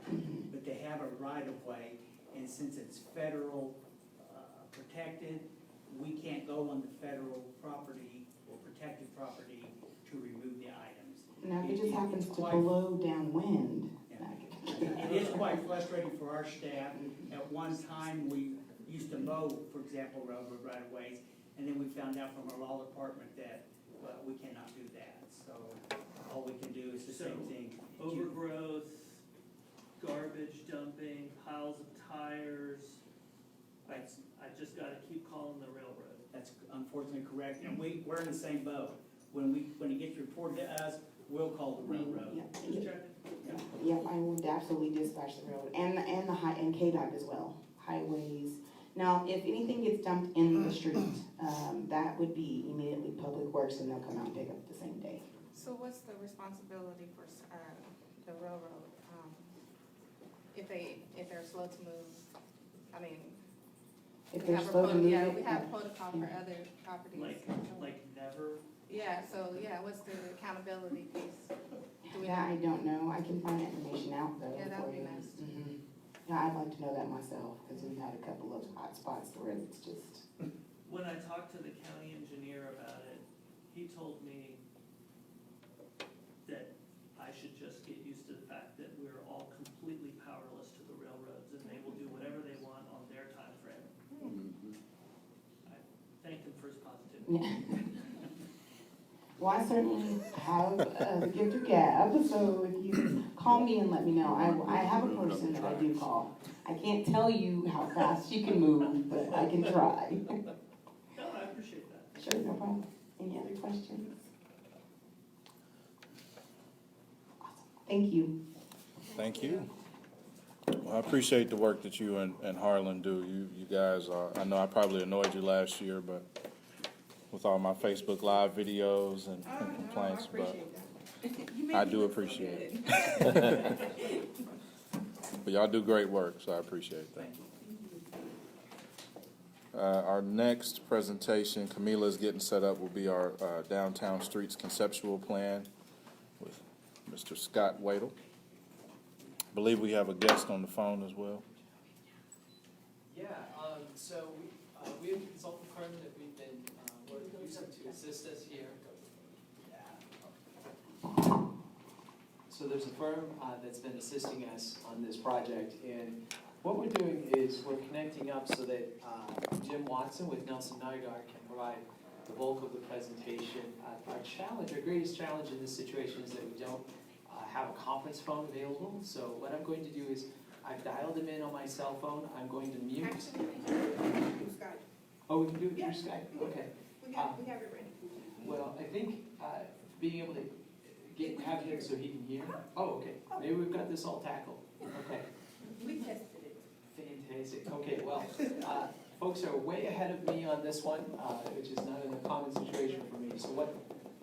but they have a right-of-way, and since it's federal protected, we can't go on the federal property or protected property to remove the items. Now, if it just happens to blow downwind. It is quite frustrating for our staff. At one time, we used to mow, for example, railroad right-of-ways, and then we found out from our law department that, we cannot do that. So all we can do is the same thing. Overgrowth, garbage dumping, piles of tires. I just gotta keep calling the railroad. That's unfortunately correct, and we're in the same boat. When it gets reported to us, we'll call the railroad. Just checking. Yep, I would absolutely dispatch the railroad and KDOT as well, highways. Now, if anything gets dumped in the street, that would be immediately Public Works, and they'll come out and pick up the same day. So what's the responsibility for the railroad, if they're slow to move? I mean, If we they're have a slow to move yeah, it, we have protocol for other properties. Like never. Yeah, so, what's the accountability piece? Do we that I know? don't know. I can find that information out though. Yeah, that for would be you. nice. Yeah, I'd like to know that myself, because we've had a couple of hot spots where it's just. When I talked to the county engineer about it, he told me that I should just get used to the fact that we're all completely powerless to the railroads, and they will do whatever they want on their time frame. I thanked him for his positivity. Well, I certainly have the gift of gab, so if you call me and let me know, I have a person that I do call. I can't tell you how fast you can move, but I can try. No, I appreciate that. Sure, no problem. Any other questions? Awesome. Thank you. Thank you. Well, I appreciate the work that you and Harlan do. You guys are, I know I probably annoyed you last year, but with all my Facebook Live videos and complaints, but I do appreciate it. But y'all do great work, so I appreciate that. Our next presentation, Camila's getting set up, will be our downtown streets conceptual plan with Mr. Scott Wadle. I believe we have a guest on the phone as well. Yeah, so we have a consultant firm that we've been using to assist us here. So there's a firm that's been assisting us on this project, and what we're doing is we're connecting up so that Jim Watson with Nelson Nygaard can provide the bulk of the presentation. Our greatest challenge in this situation is that we don't have a conference phone available. So what I'm going to do is I've dialed him in on my cell phone. I'm going to mute. Actually, we can do it through Skype. Oh, we can do it Yeah. through Skype? Okay. We have it ready. Well, I think being able to have him so he can hear. Oh, okay. Maybe we've got this all tackled. Okay. We tested it. Amazing, okay, well, folks are way ahead of me on this one, which is not an uncommon situation for me. So what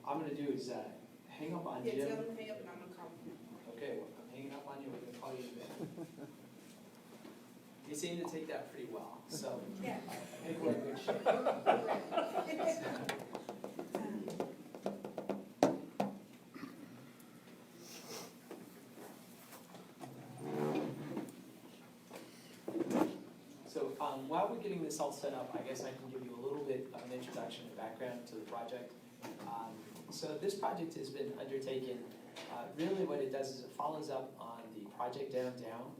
I'm gonna do is hang up on Yeah, Jim. tell them to hang up and I'm gonna call them. Okay, well, I'm hanging up on you, we're gonna call you in a minute. You seem to take that pretty well, so Yeah. I think we're in good shape. So while we're getting this all set up, I guess I can give you a little bit of an introduction and background to the project. So this project has been undertaken, really what it does is it follows up on the Project Downtown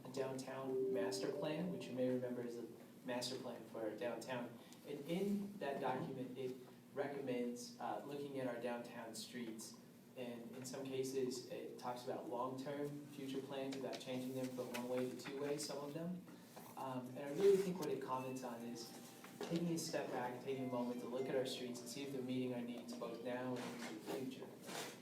Master Plan, which you may remember is a master plan for downtown. And in that document, it recommends looking at our downtown streets. And in some cases, it talks about long-term future plans about changing them from one-way to two-way, some of them. And I really think what it comments on is taking a step back, taking a moment to look at our streets and see if they're meeting our needs both now and into the future.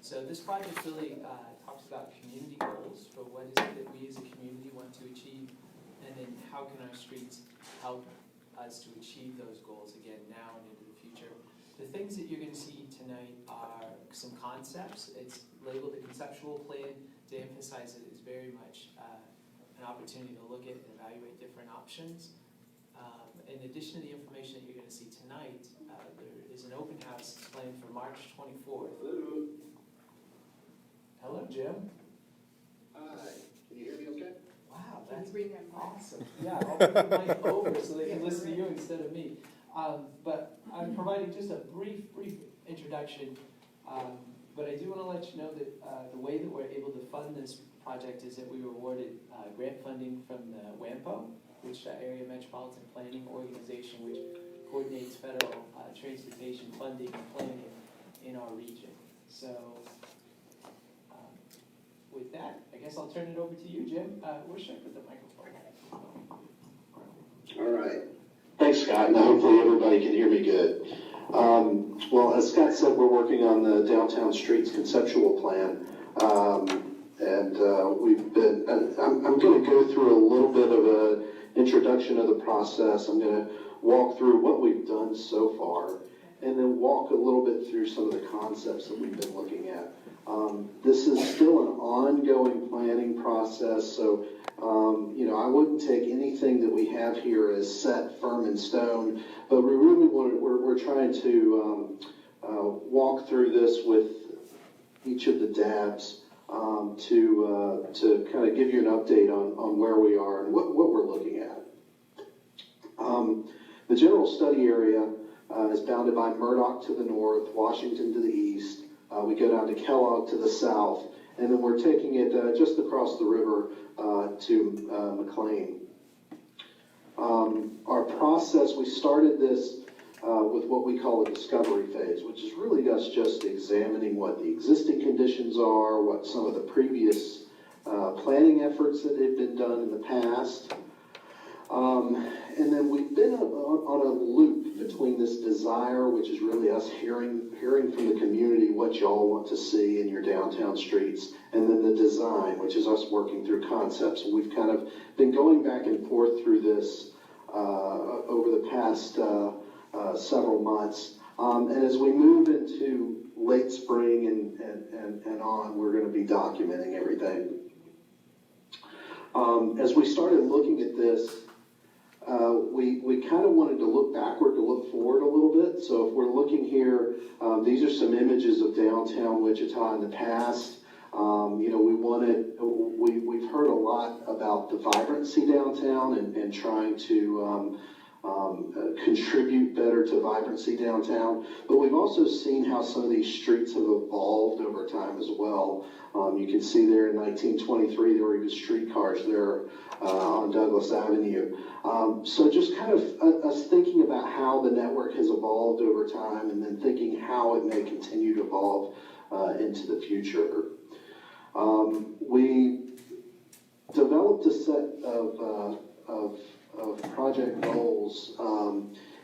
So this project really talks about community goals for what is it that we as a community want to achieve, and then how can our streets help us to achieve those goals again now and into the future. The things that you're going to see tonight are some concepts. It's labeled a conceptual plan to emphasize that it's very much an opportunity to look at and evaluate different options. In addition to the information that you're going to see tonight, there is an open house planned for March 24th. Hello, Jim. Hi, can you hear me okay? Wow, Can that's you bring that mic? awesome. Yeah, I'll bring the mic over so they can listen to you instead of me. But I'm providing just a brief introduction. But I do want to let you know that the way that we're able to fund this project is that we were awarded grant funding from the WAMPO, which Area Metropolitan Planning Organization, which coordinates federal transportation funding and planning in our region. So with that, I guess I'll turn it over to you, Jim. Where should I put the microphone? All right. Thanks, Scott. Now hopefully everybody can hear me good. Well, as Scott said, we're working on the Downtown Streets Conceptual Plan. We've been, I'm going to go through a little bit of an introduction of the process. I'm going to walk through what we've done so far, and then walk a little bit through some of the concepts that we've been looking at. This is still an ongoing planning process, so I wouldn't take anything that we have here as set, firm in stone, but we really we're trying to walk through this with each of the DABs to kind of give you an update on where we are and what we're looking at. The general study area is bounded by Murdoch to the north, Washington to the east. We go down to Kellogg to the south, and then we're taking it just across the river to McLean. Our process, we started this with what we call a discovery phase, which is really us just examining what the existing conditions are, what some of the previous planning efforts that have been done in the past. And then we've been on a loop between this desire, which is really us hearing from the community what y'all want to see in your downtown streets, and then the design, which is us working through concepts. And we've kind of been going back and forth through this over the past several months. And as we move into late spring and on, we're going to be documenting everything. As we started looking at this, we kind of wanted to look backward to look forward a little bit. So if we're looking here, these are some images of downtown Wichita in the past. We've heard a lot about the vibrancy downtown and trying to contribute better to vibrancy downtown. But we've also seen how some of these streets have evolved over time as well. You can see there in 1923, there were even streetcars there on Douglas Avenue. So just kind of us thinking about how the network has evolved over time, and then thinking how it may continue to evolve into the future. We developed a set of project goals,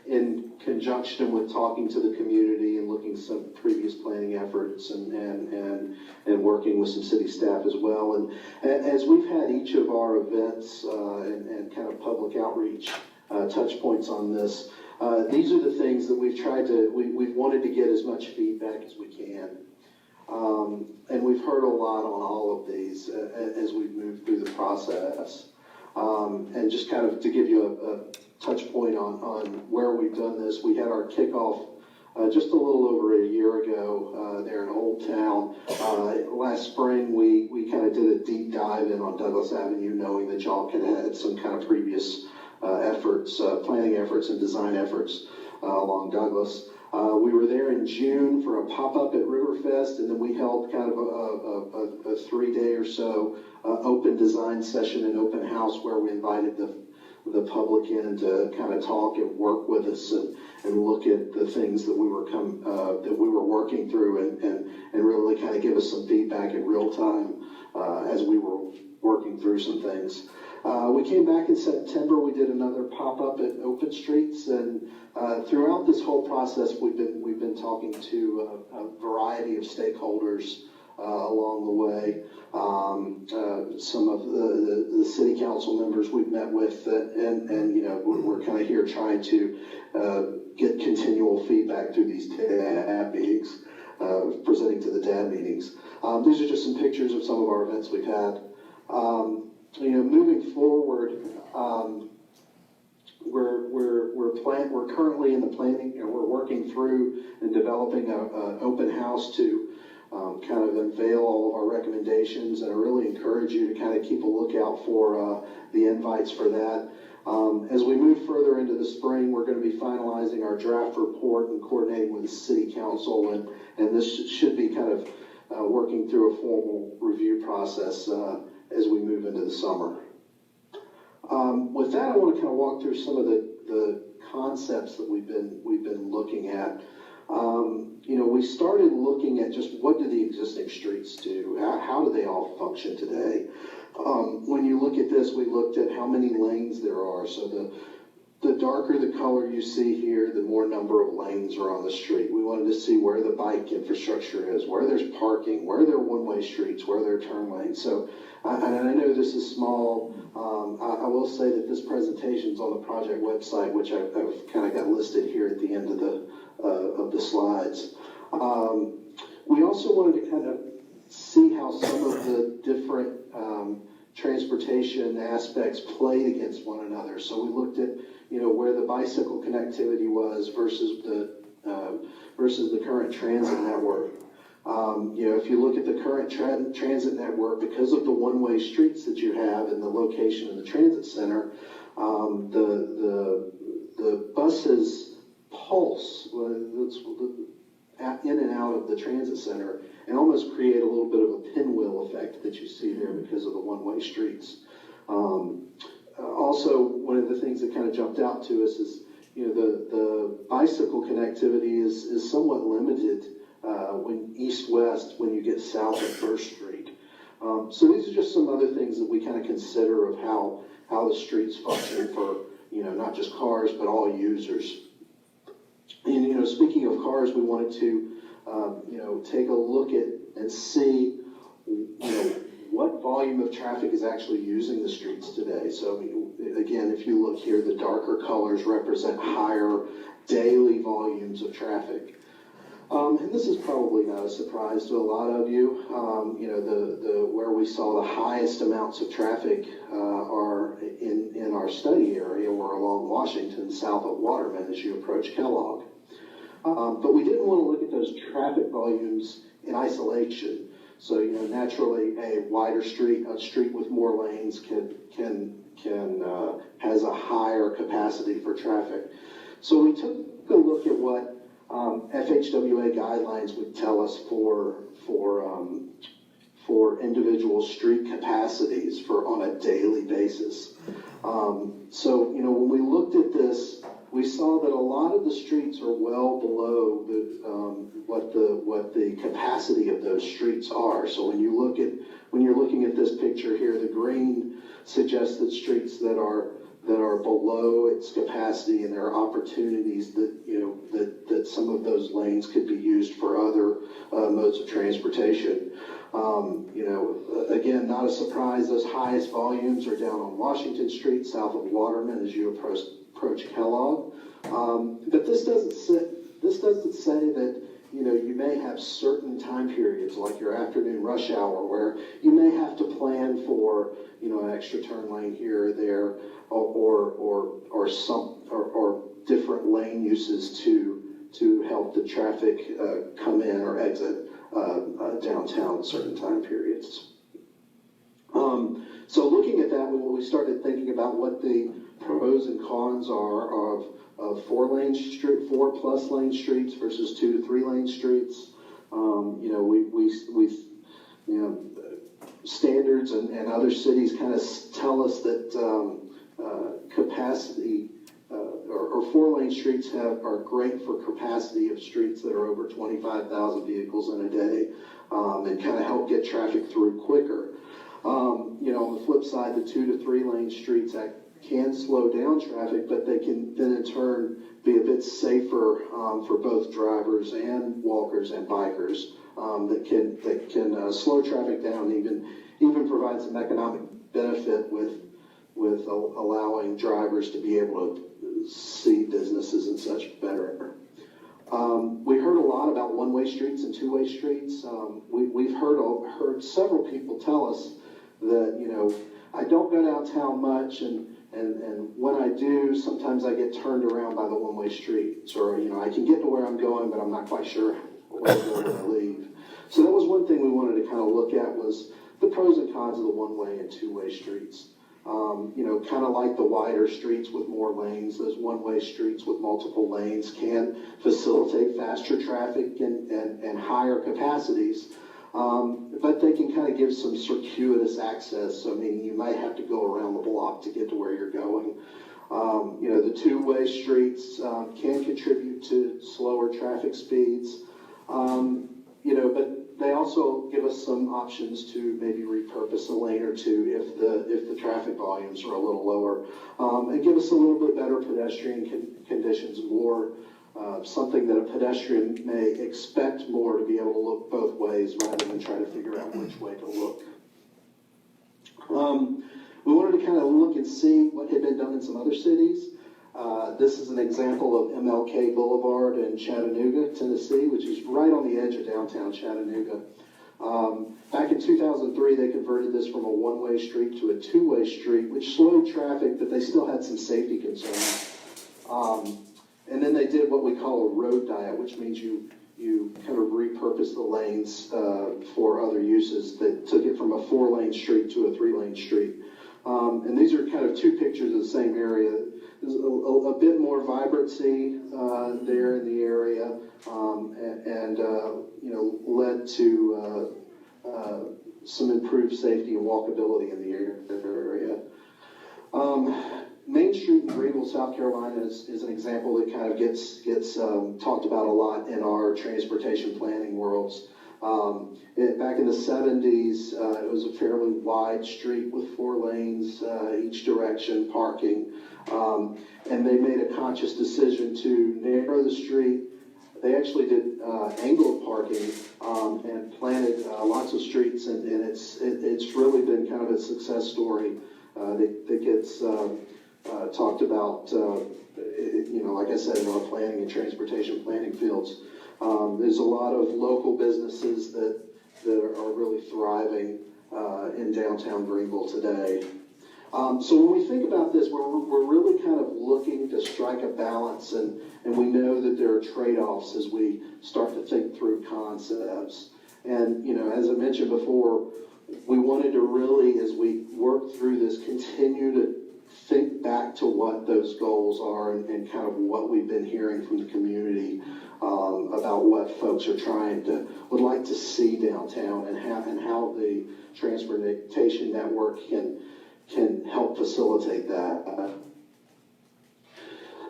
in conjunction with talking to the community and looking some previous planning efforts and working with some city staff as well. And as we've had each of our events and kind of public outreach touch points on this, these are the things that we've we've wanted to get as much feedback as we can. And we've heard a lot on all of these as we've moved through the process. And just kind of to give you a touch point on where we've done this, we had our kickoff just a little over a year ago there in Old Town. Last spring, we kind of did a deep dive in on Douglas Avenue, knowing that y'all had some kind of previous efforts, planning efforts and design efforts along Douglas. We were there in June for a pop-up at Riverfest, and then we held kind of a 3-day or so open design session and open house where we invited the public in to kind of talk and work with us and look at the things that we were working through and really kind of give us some feedback in real time as we were working through some things. We came back in September. We did another pop-up at Open Streets, and throughout this whole process, we've been talking to a variety of stakeholders along the way. Some of the city council members we've met with, and you know, we're kind of here trying to get continual feedback through these DAB meetings, presenting to the DAB meetings. These are just some pictures of some of our events we've had. You know, moving forward, we're currently in the planning, and we're working through and developing an open house to kind of unveil all of our recommendations, and I really encourage you to kind of keep a lookout for the invites for that. As we move further into the spring, we're going to be finalizing our draft report and coordinating with the city council, and this should be kind of working through a formal review process as we move into the summer. With that, I want to kind of walk through some of the concepts that we've been looking at. You know, we started looking at just what do the existing streets do? How do they all function today? When you look at this, we looked at how many lanes there are. So the darker the color you see here, the more number of lanes are on the street. We wanted to see where the bike infrastructure is, where there's parking, where there are one-way streets, where there are turn lanes. So, and I know this is small. I will say that this presentation's on the project website, which I've kind of got listed here at the end of the slides. We also wanted to kind of see how some of the different transportation aspects played against one another. So we looked at, you know, where the bicycle connectivity was versus the current transit network. You know, if you look at the current transit network, because of the one-way streets that you have and the location of the transit center, the buses pulse in and out of the transit center and almost create a little bit of a pinwheel effect that you see there because of the one-way streets. Also, one of the things that kind of jumped out to us is, you know, the bicycle connectivity is somewhat limited when east-west when you get south of First Street. So these are just some other things that we kind of consider of how the streets function for, you know, not just cars, but all users. And, you know, speaking of cars, we wanted to, you know, take a look at and see, you know, what volume of traffic is actually using the streets today. So, again, if you look here, the darker colors represent higher daily volumes of traffic. And this is probably not a surprise to a lot of you. You know, where we saw the highest amounts of traffic are in our study area, or along Washington, south of Waterman as you approach Kellogg. But we didn't want to look at those traffic volumes in isolation. So, you know, naturally, a wider street, a street with more lanes has a higher capacity for traffic. So we took a look at what FHWA guidelines would tell us for individual street capacities on a daily basis. So, you know, when we looked at this, we saw that a lot of the streets are well below what the capacity of those streets are. So when you're looking at this picture here, the green suggests that streets that are that are below its capacity, and there are opportunities that, you know, that some of those lanes could be used for other modes of transportation. You know, again, not a surprise, those highest volumes are down on Washington Street, south of Waterman, as you approach Kellogg. But this doesn't say that, you know, you may have certain time periods, like your afternoon rush hour, where you may have to plan for, you know, an extra turn lane here or there, or different lane uses to help the traffic come in or exit downtown at certain time periods. So looking at that, when we started thinking about what the pros and cons are of 4+ lane streets versus 2 to 3 lane streets, you know, we you know, standards and other cities kind of tell us that capacity or 4-lane streets are great for capacity of streets that are over 25,000 vehicles in a day, and kind of help get traffic through quicker. You know, on the flip side, the 2 to 3 lane streets can slow down traffic, but they can then in turn be a bit safer for both drivers and walkers and bikers, that can slow traffic down, even provide some economic benefit with allowing drivers to be able to see businesses and such better. We heard a lot about one-way streets and two-way streets. We've heard several people tell us that, you know, I don't go downtown much, and when I do, sometimes I get turned around by the one-way streets, or, you know, I can get to where I'm going, but I'm not quite sure where to go when I leave. So that was one thing we wanted to kind of look at, was the pros and cons of the one-way and two-way streets. You know, kind of like the wider streets with more lanes, those one-way streets with multiple lanes can facilitate faster traffic and higher capacities. But they can kind of give some circuitous access. I mean, you might have to go around the block to get to where you're going. You know, the two-way streets can contribute to slower traffic speeds. You know, but they also give us some options to maybe repurpose a lane or two if the traffic volumes are a little lower, and give us a little bit better pedestrian conditions, more something that a pedestrian may expect more, to be able to look both ways rather than try to figure out which way to look. We wanted to kind of look and see what had been done in some other cities. This is an example of MLK Boulevard in Chattanooga, Tennessee, which is right on the edge of downtown Chattanooga. Back in 2003, they converted this from a one-way street to a two-way street, which slowed traffic, but they still had some safety concerns. And then they did what we call a road diet, which means you kind of repurpose the lanes for other uses. They took it from a 4-lane street to a 3-lane street. And these are kind of two pictures of the same area. There's a bit more vibrancy there in the area, and you know, led to some improved safety and walkability in the area. Main Street in Greenville, South Carolina is an example that kind of gets talked about a lot in our transportation planning worlds. Back in the 70s, it was a fairly wide street with 4 lanes each direction, parking. And they made a conscious decision to narrow the street. They actually did angled parking and planted lots of streets, and it's really been kind of a success story that gets talked about, you know, like I said, in our planning and transportation planning fields. There's a lot of local businesses that are really thriving in downtown Greenville today. So when we think about this, we're really kind of looking to strike a balance, and we know that there are trade-offs as we start to think through concepts. And, you know, as I mentioned before, we wanted to really, as we work through this, continue to think back to what those goals are and kind of what we've been hearing from the community about what folks are would like to see downtown, and how the transportation network can help facilitate that.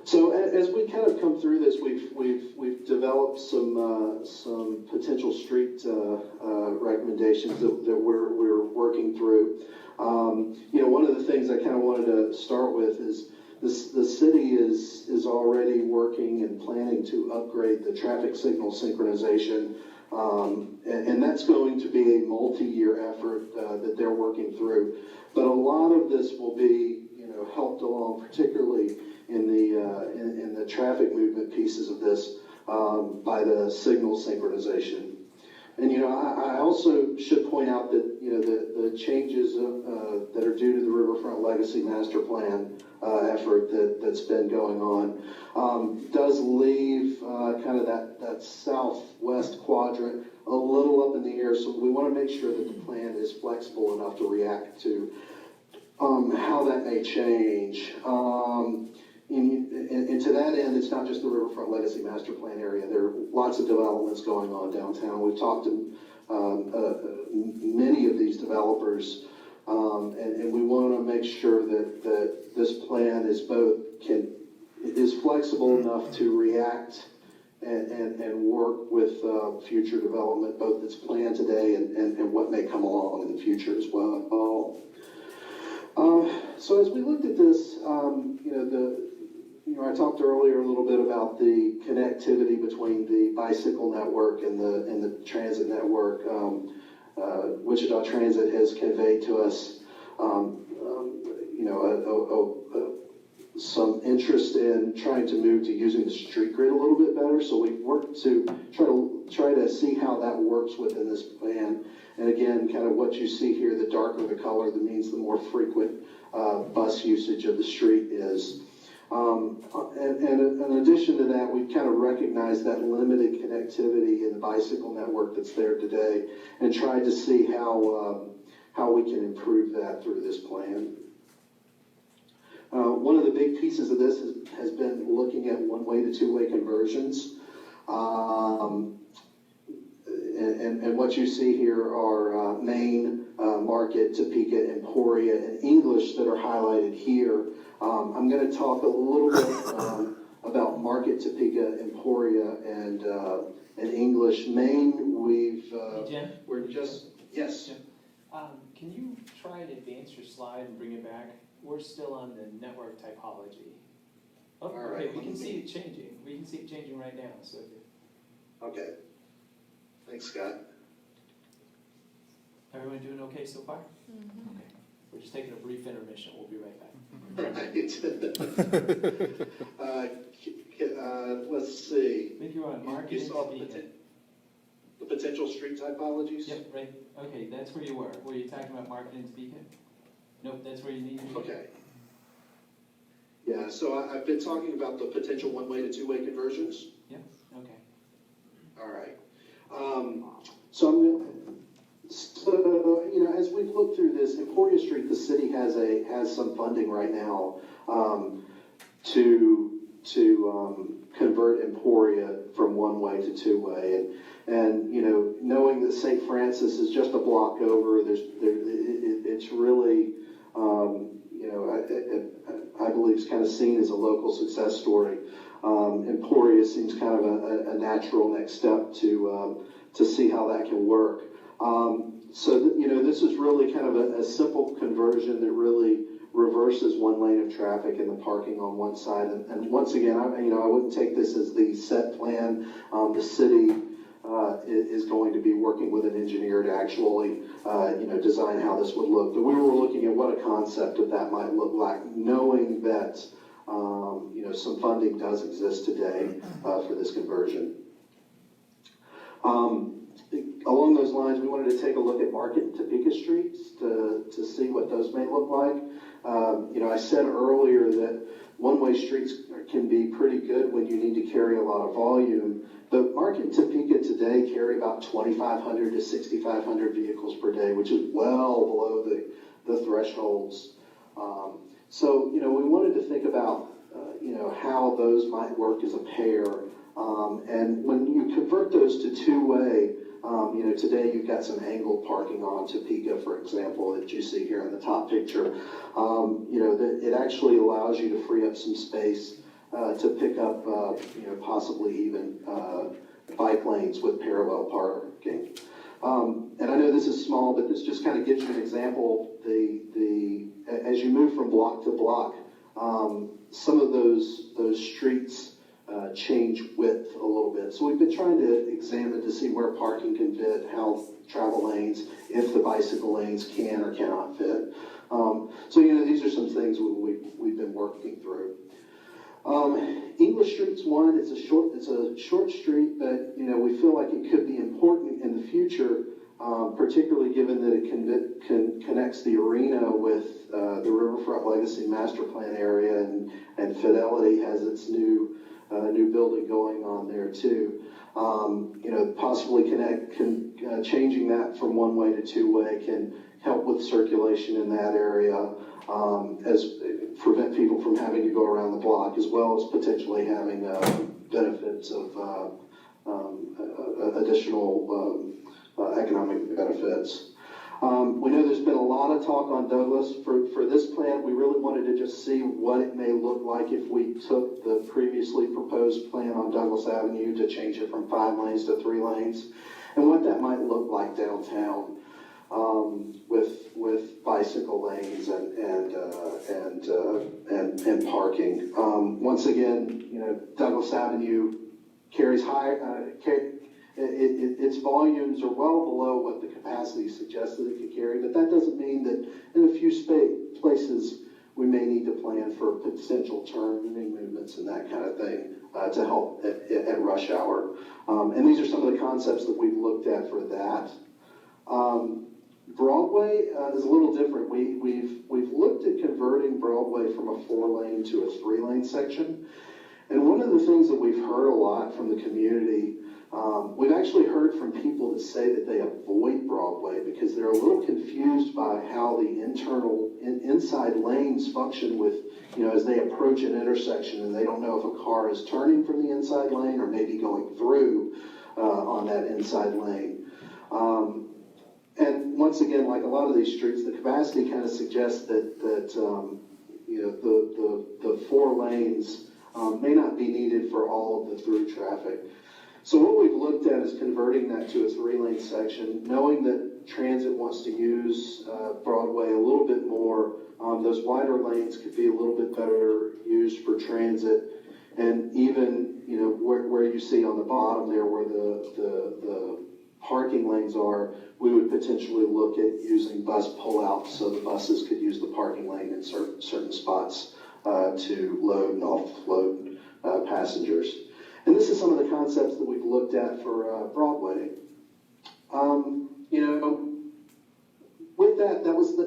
So as we kind of come through this, we've developed some potential street recommendations that we're working through. You know, one of the things I kind of wanted to start with is the city is already working and planning to upgrade the traffic signal synchronization. And that's going to be a multi-year effort that they're working through. But a lot of this will be, helped along, particularly in the traffic movement pieces of this, by the signal synchronization. And, I also should point out that, the changes that are due to the Riverfront Legacy Master Plan effort that's been going on does leave kind of that southwest quadrant a little up in the air. So we want to make sure that the plan is flexible enough to react to how that may change. And to that end, it's not just the Riverfront Legacy Master Plan area. There are lots of developments going on downtown. We've talked to many of these developers, and we want to make sure that this plan is flexible enough to react and work with future development, both that's planned today and what may come along in the future as well. So as we looked at this, I talked earlier a little bit about the connectivity between the bicycle network and the transit network. Wichita Transit has conveyed to us, some interest in trying to move to using the street grid a little bit better. So we've worked to try to see how that works within this plan. And again, kind of what you see here, the darker the color, that means the more frequent bus usage of the street is. And in addition to that, we've kind of recognized that limited connectivity in the bicycle network that's there today and tried to see how we can improve that through this plan. One of the big pieces of this has been looking at one-way to two-way conversions. And what you see here are Main, Market, Topeka, Emporia, and English that are highlighted here. I'm going to talk a little bit about Market, Topeka, Emporia, and English. Main, we're just, yes. Jim, can you try and advance your slide and bring it back? We're still on the network typology. Oh, all right. Okay, we can see it changing. We can see it changing right now. So. Okay. Thanks, Scott. Everyone doing okay so far? Mm-hmm. Okay. We're just taking a brief intermission. We'll be right back. Right. Let's see. I think you're on Market. You saw the potential street typologies? Yep, right. Okay, that's where you were. Were you talking about Market and Topeka? Nope, that's where you need to be. Okay. Yeah, so I've been talking about the potential one-way to two-way conversions. Yep, okay. All right. As we've looked through this, Emporia Street, the city has some funding right now to convert Emporia from one-way to two-way, and knowing that St. Francis is just a block over, it's really I believe it's kind of seen as a local success story. Emporia seems kind of a natural next step to see how that can work. This is really kind of a simple conversion that really reverses one lane of traffic and the parking on one side. And once again, I wouldn't take this as the set plan. The city is going to be working with an engineer to actually, design how this would look. But we were looking at what a concept of that might look like, knowing that, some funding does exist today for this conversion. Along those lines, we wanted to take a look at Market and Topeka Streets to see what those may look like. I said earlier that one-way streets can be pretty good when you need to carry a lot of volume, but Market and Topeka today carry about 2,500 to 6,500 vehicles per day, which is well below the thresholds. We wanted to think about, how those might work as a pair. And when you convert those to two-way, today you've got some angled parking on Topeka, for example, that you see here in the top picture. That it actually allows you to free up some space to pick up, possibly even bike lanes with parallel parking. And I know this is small, but this just kind of gives you an example. As you move from block to block, some of those streets change width a little bit. So we've been trying to examine to see where parking can fit, how travel lanes, if the bicycle lanes can or cannot fit. So, these are some things we've been working through. English Street's one. It's a short street, but we feel like it could be important in the future, particularly given that it connects the arena with the Riverfront Legacy Master Plan area, and Fidelity has its new building going on there too. Possibly changing that from one-way to two-way can help with circulation in that area, as prevent people from having to go around the block, as well as potentially having benefits of additional economic benefits. We know there's been a lot of talk on Douglas. For this plan, we really wanted to just see what it may look like if we took the previously proposed plan on Douglas Avenue to change it from 5 lanes to 3 lanes, and what that might look like downtown, with bicycle lanes and parking. Once again, Douglas Avenue carries its volumes are well below what the capacity suggested it could carry, but that doesn't mean that in a few places we may need to plan for potential turning movements and that kind of thing to help at rush hour. And these are some of the concepts that we've looked at for that. Broadway is a little different. We've looked at converting Broadway from a 4-lane to a 3-lane section. And one of the things that we've heard a lot from the community, we've actually heard from people that say that they avoid Broadway because they're a little confused by how the inside lanes function with, as they approach an intersection, and they don't know if a car is turning from the inside lane or maybe going through on that inside lane. And once again, like a lot of these streets, the capacity kind of suggests that the 4 lanes may not be needed for all of the through traffic. So what we've looked at is converting that to a 3-lane section, knowing that transit wants to use Broadway a little bit more. Those wider lanes could be a little bit better used for transit, and even where you see on the bottom there where the parking lanes are, we would potentially look at using bus pullouts so the buses could use the parking lane in certain spots to load and offload passengers. And this is some of the concepts that we've looked at for Broadway. With that,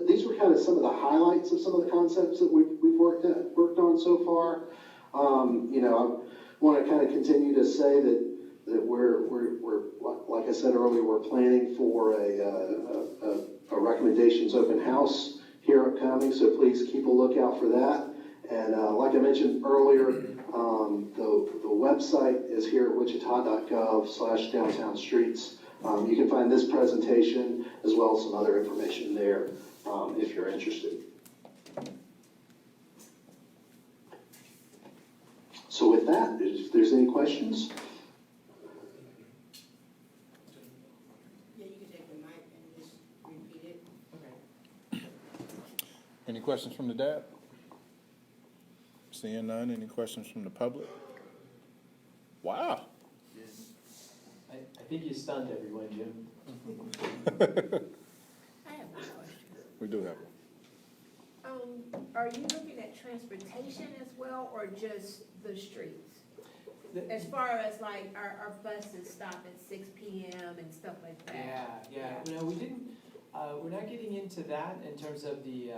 these were kind of some of the highlights of some of the concepts that we've worked on so far. I want to kind of continue to say that we're like I said earlier, we're planning for a recommendations open house here upcoming, so please keep a lookout for that. And like I mentioned earlier, the website is here at wichita.gov/downtown streets. You can find this presentation as well as some other information there if you're interested. So with that, if there's any questions? Yeah, you can take the mic and just repeat it. Any questions from the DAB? Seeing none, any questions from the public? Wow. I think you stunned everyone, Jim. I have one question. We do have one. Are you looking at transportation as well, or just the streets? As far as like our buses stop at 6 p.m. and stuff like that? Yeah. No, we didn't, we're not getting into that in terms of the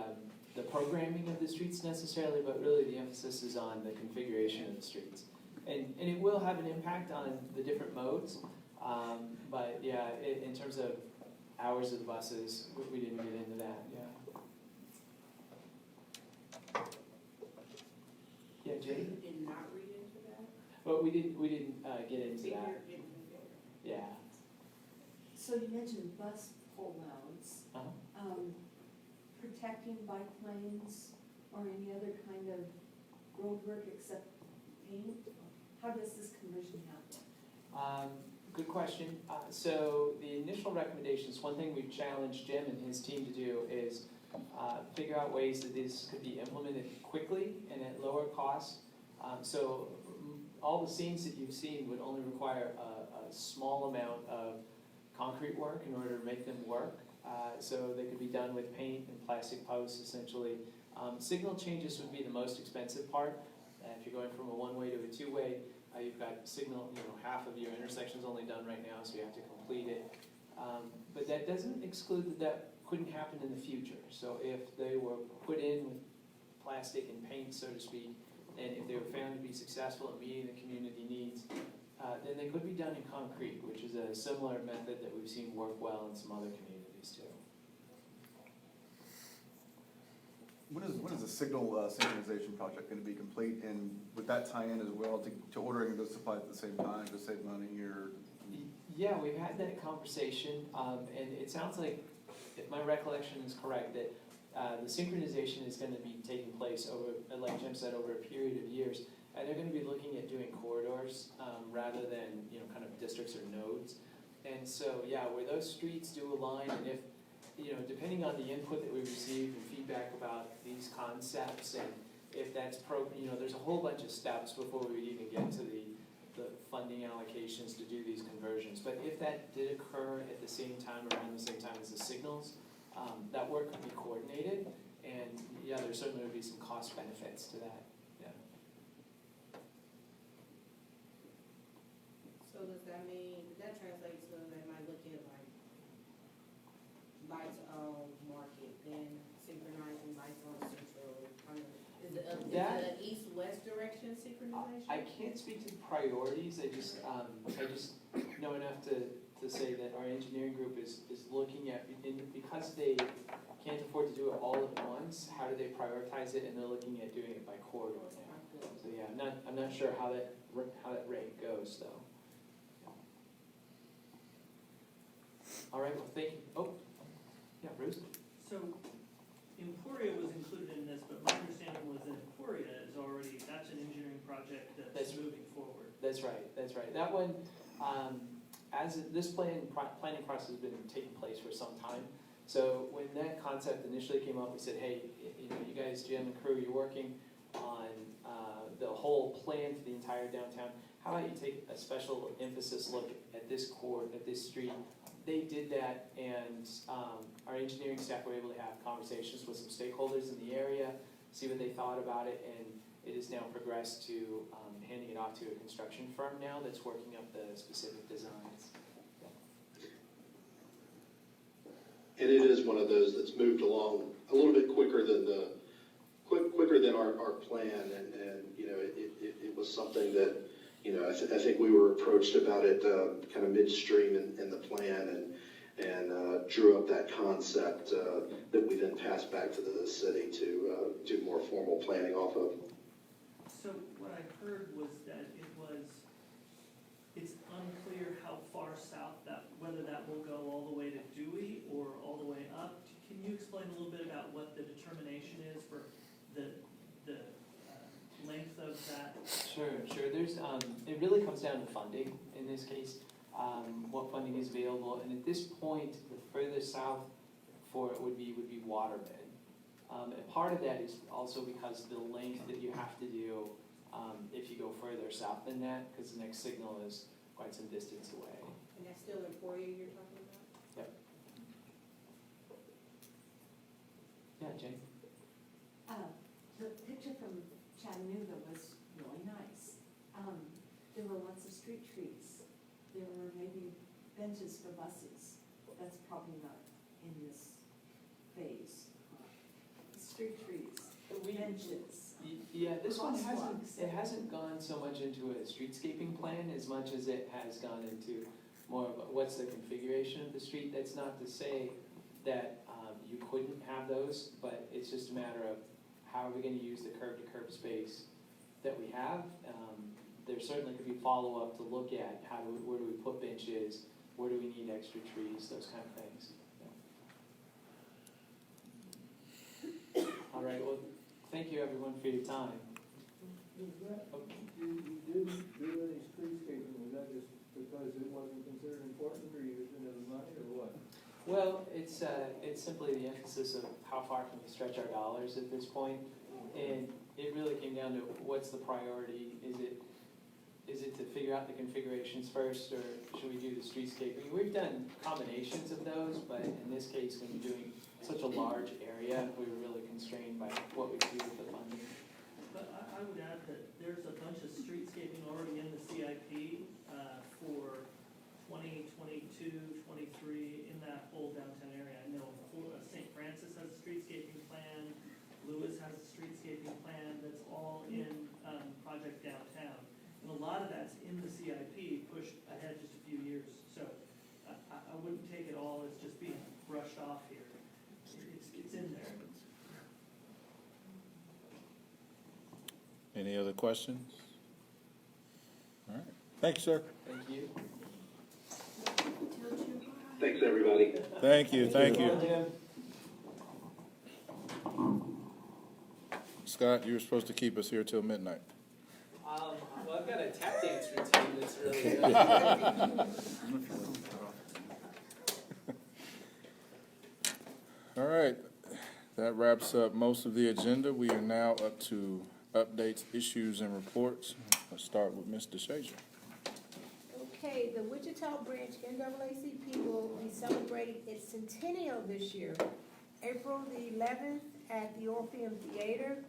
programming of the streets necessarily, but really the emphasis is on the configuration of the streets. And it will have an impact on the different modes, but yeah, in terms of hours of the buses, we didn't get into that, yeah. Yeah, Jay? You did not read into that? But we didn't get into that. Yeah. So you mentioned bus pullouts. Uh-huh. Protecting bike lanes or any other kind of road work except paint? How does this conversion happen? good question. So the initial recommendations, one thing we've challenged Jim and his team to do is figure out ways that this could be implemented quickly and at lower cost. So all the scenes that you've seen would only require a small amount of concrete work in order to make them work. So they could be done with paint and plastic posts essentially. Signal changes would be the most expensive part. If you're going from a one-way to a two-way, you've got signal, half of your intersection's only done right now, so you have to complete it. But that doesn't exclude that that couldn't happen in the future. So if they were put in with plastic and paint, so to speak, and if they were found to be successful at meeting the community needs, then they could be done in concrete, which is a similar method that we've seen work well in some other communities too. When is the signal synchronization project going to be complete, and would that tie in as well to ordering those supplies at the same time to save money, or? Yeah, we've had that conversation, and it sounds like, if my recollection is correct, that the synchronization is going to be taking place over, like Jim said, over a period of years, and they're going to be looking at doing corridors rather than kind of districts or nodes. And so, yeah, where those streets do align, and if depending on the input that we receive and feedback about these concepts, and if that's there's a whole bunch of steps before we even get to the funding allocations to do these conversions. But if that did occur at the same time, around the same time as the signals, that work could be coordinated, and yeah, there certainly would be some cost benefits to that. Yeah. So does that translate to they might look at lights on Market, then synchronizing lights on Central? Is it an east-west direction synchronization? I can't speak to the priorities. I just know enough to say that our engineering group is looking at, because they can't afford to do it all at once, how do they prioritize it, and they're looking at doing it by corridor now. So yeah, I'm not sure how that rate goes though. All right, well, thank you. Oh, yeah, Bruce? So Emporia was included in this, but my understanding was that Emporia is already, that's an engineering project that's moving forward. That's right. That one, this planning process has been taking place for some time. So when that concept initially came up, we said, hey, you guys, Jim and crew, you're working on the whole plan for the entire downtown. How about you take a special emphasis look at this street? They did that, and our engineering staff were able to have conversations with some stakeholders in the area, see what they thought about it, and it has now progressed to handing it off to a construction firm now that's working up the specific designs. And it is one of those that's moved along a little bit quicker than our plan, and it was something that I think we were approached about it kind of midstream in the plan, and drew up that concept that we then passed back to the city to do more formal planning off of. So what I heard was that it's unclear how far south whether that will go all the way to Dewey or all the way up. Can you explain a little bit about what the determination is for the length of that? Sure. There's it really comes down to funding in this case, what funding is available, and at this point, the further south for it would be Waterman. And part of that is also because the length that you have to do if you go further south than that, because the next signal is quite some distance away. And that's still Emporia you're talking about? Yep. Yeah, Jane? The picture from Chattanooga was really nice. There were lots of street trees. There were maybe benches for buses. That's probably not in this phase. Street trees, benches. Yeah, this one crosswalks. hasn't gone so much into a streetscaping plan as much as it has gone into more of what's the configuration of the street. That's not to say that you couldn't have those, but it's just a matter of how are we going to use the curb-to-curb space that we have. There certainly could be follow-up to look at where do we put benches, where do we need extra trees, those kind of things. Yeah. All right, well, thank you everyone for your time. You didn't do any streetscaping, was that just because it wasn't considered important, or you didn't have the money, or what? Well, it's simply the emphasis of how far can we stretch our dollars at this point, and it really came down to what's the priority. Is it to figure out the configurations first, or should we do the streetscaping? We've done combinations of those, but in this case, when you're doing such a large area, we were really constrained by what we could do with the funding. But I would add that there's a bunch of streetscaping already in the CIP for 2022, 23 in that whole downtown area. I know St. Francis has a streetscaping plan, Lewis has a streetscaping plan that's all in Project Downtown. And a lot of that's in the CIP, pushed ahead just a few years. So I wouldn't take it all as just being brushed off here. It's in there. Any other questions? All right. Thank you, sir. Thank you. Thanks, everybody. Thank you, thank you. Scott, you were supposed to keep us here till midnight. Well, I've got a tap dance routine that's really good. All right, that wraps up most of the agenda. We are now up to updates, issues, and reports. Let's start with Ms. DeShazer. Okay, the Wichita Branch NAACP will be celebrating its centennial this year, April the 11th at the Orpheum Theater.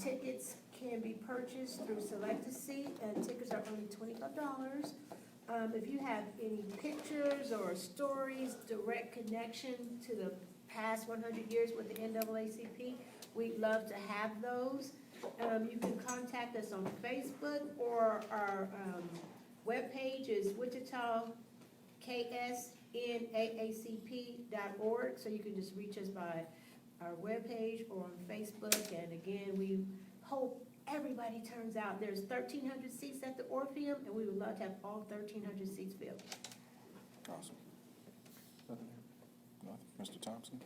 Tickets can be purchased through Select a Seat, and tickets are only $25. If you have any pictures or stories, direct connection to the past 100 years with the NAACP, we'd love to have those. You can contact us on Facebook, or our webpage is wichitaksnaacp.org, so you can just reach us by our webpage or on Facebook. And again, we hope everybody turns out. There's 1,300 seats at the Orpheum, and we would love to have all 1,300 seats filled. Awesome. Nothing? Mr. Thompson?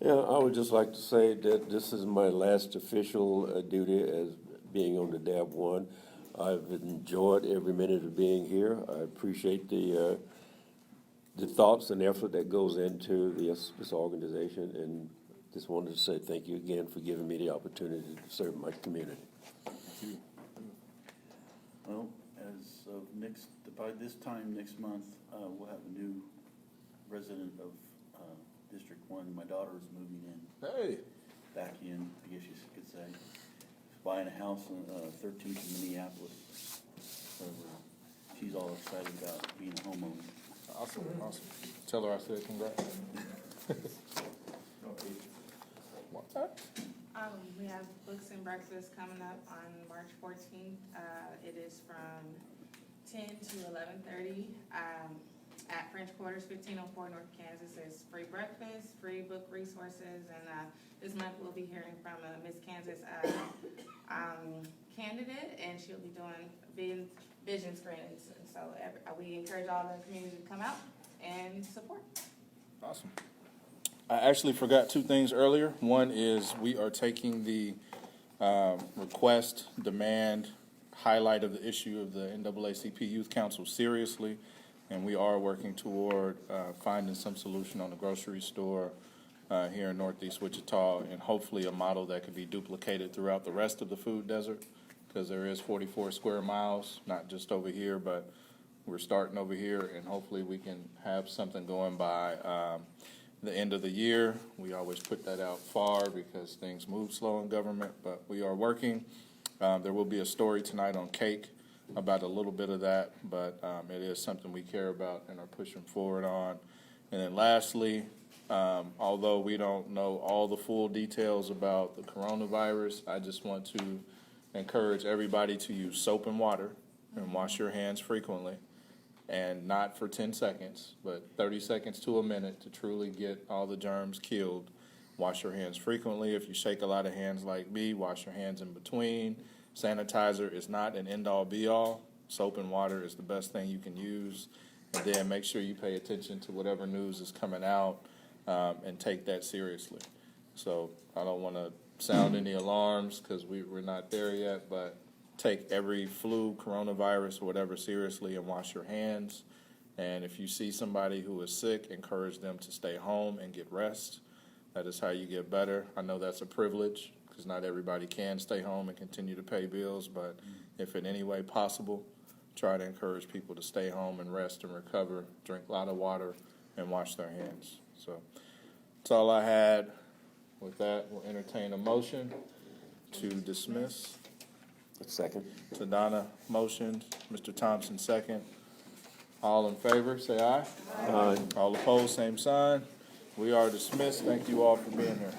Yeah, I would just like to say that this is my last official duty as being on the DAB 1. I've enjoyed every minute of being here. I appreciate the thoughts and effort that goes into this organization, and just wanted to say thank you again for giving me the opportunity to serve my community. Thank you. Well, as of by this time next month, we'll have a new resident of District 1. My daughter is moving in. Hey. Back in, I guess you could say. She's buying a house in 13th in Minneapolis. So she's all excited about being a homeowner. Awesome, awesome. Tell her I said congrats. We have Books and Breakfast coming up on March 14th. It is from 10 to 11:30 at French Quarters, 1504 North Kansas. There's free breakfast, free book resources, and this month we'll be hearing from a Miss Kansas candidate, and she'll be doing vision screenings. And so we encourage all the community to come out and support. Awesome. I actually forgot two things earlier. One is we are taking the request, demand, highlight of the issue of the NAACP Youth Council seriously, and we are working toward finding some solution on the grocery store here in Northeast Wichita, and hopefully a model that could be duplicated throughout the rest of the food desert, because there is 44 square miles, not just over here, but we're starting over here, and hopefully we can have something going by the end of the year. We always put that out far because things move slow in government, but we are working. There will be a story tonight on cake about a little bit of that, but it is something we care about and are pushing forward on. And then lastly, although we don't know all the full details about the coronavirus, I just want to encourage everybody to use soap and water and wash your hands frequently. And not for 10 seconds, but 30 seconds to a minute to truly get all the germs killed. Wash your hands frequently. If you shake a lot of hands like me, wash your hands in between. Sanitizer is not an end-all be-all. Soap and water is the best thing you can use. And then make sure you pay attention to whatever news is coming out and take that seriously. So I don't want to sound any alarms because we're not there yet, but take every flu, coronavirus, or whatever seriously and wash your hands. And if you see somebody who is sick, encourage them to stay home and get rest. That is how you get better. I know that's a privilege because not everybody can stay home and continue to pay bills, but if in any way possible, try to encourage people to stay home and rest and recover, drink a lot of water, and wash their hands. So that's all I had. With that, we'll entertain a motion to dismiss. Second. So Donna motioned, Mr. Thompson second. All in favor, say aye. Aye. All opposed, same sign. We are dismissed. Thank you all for being here.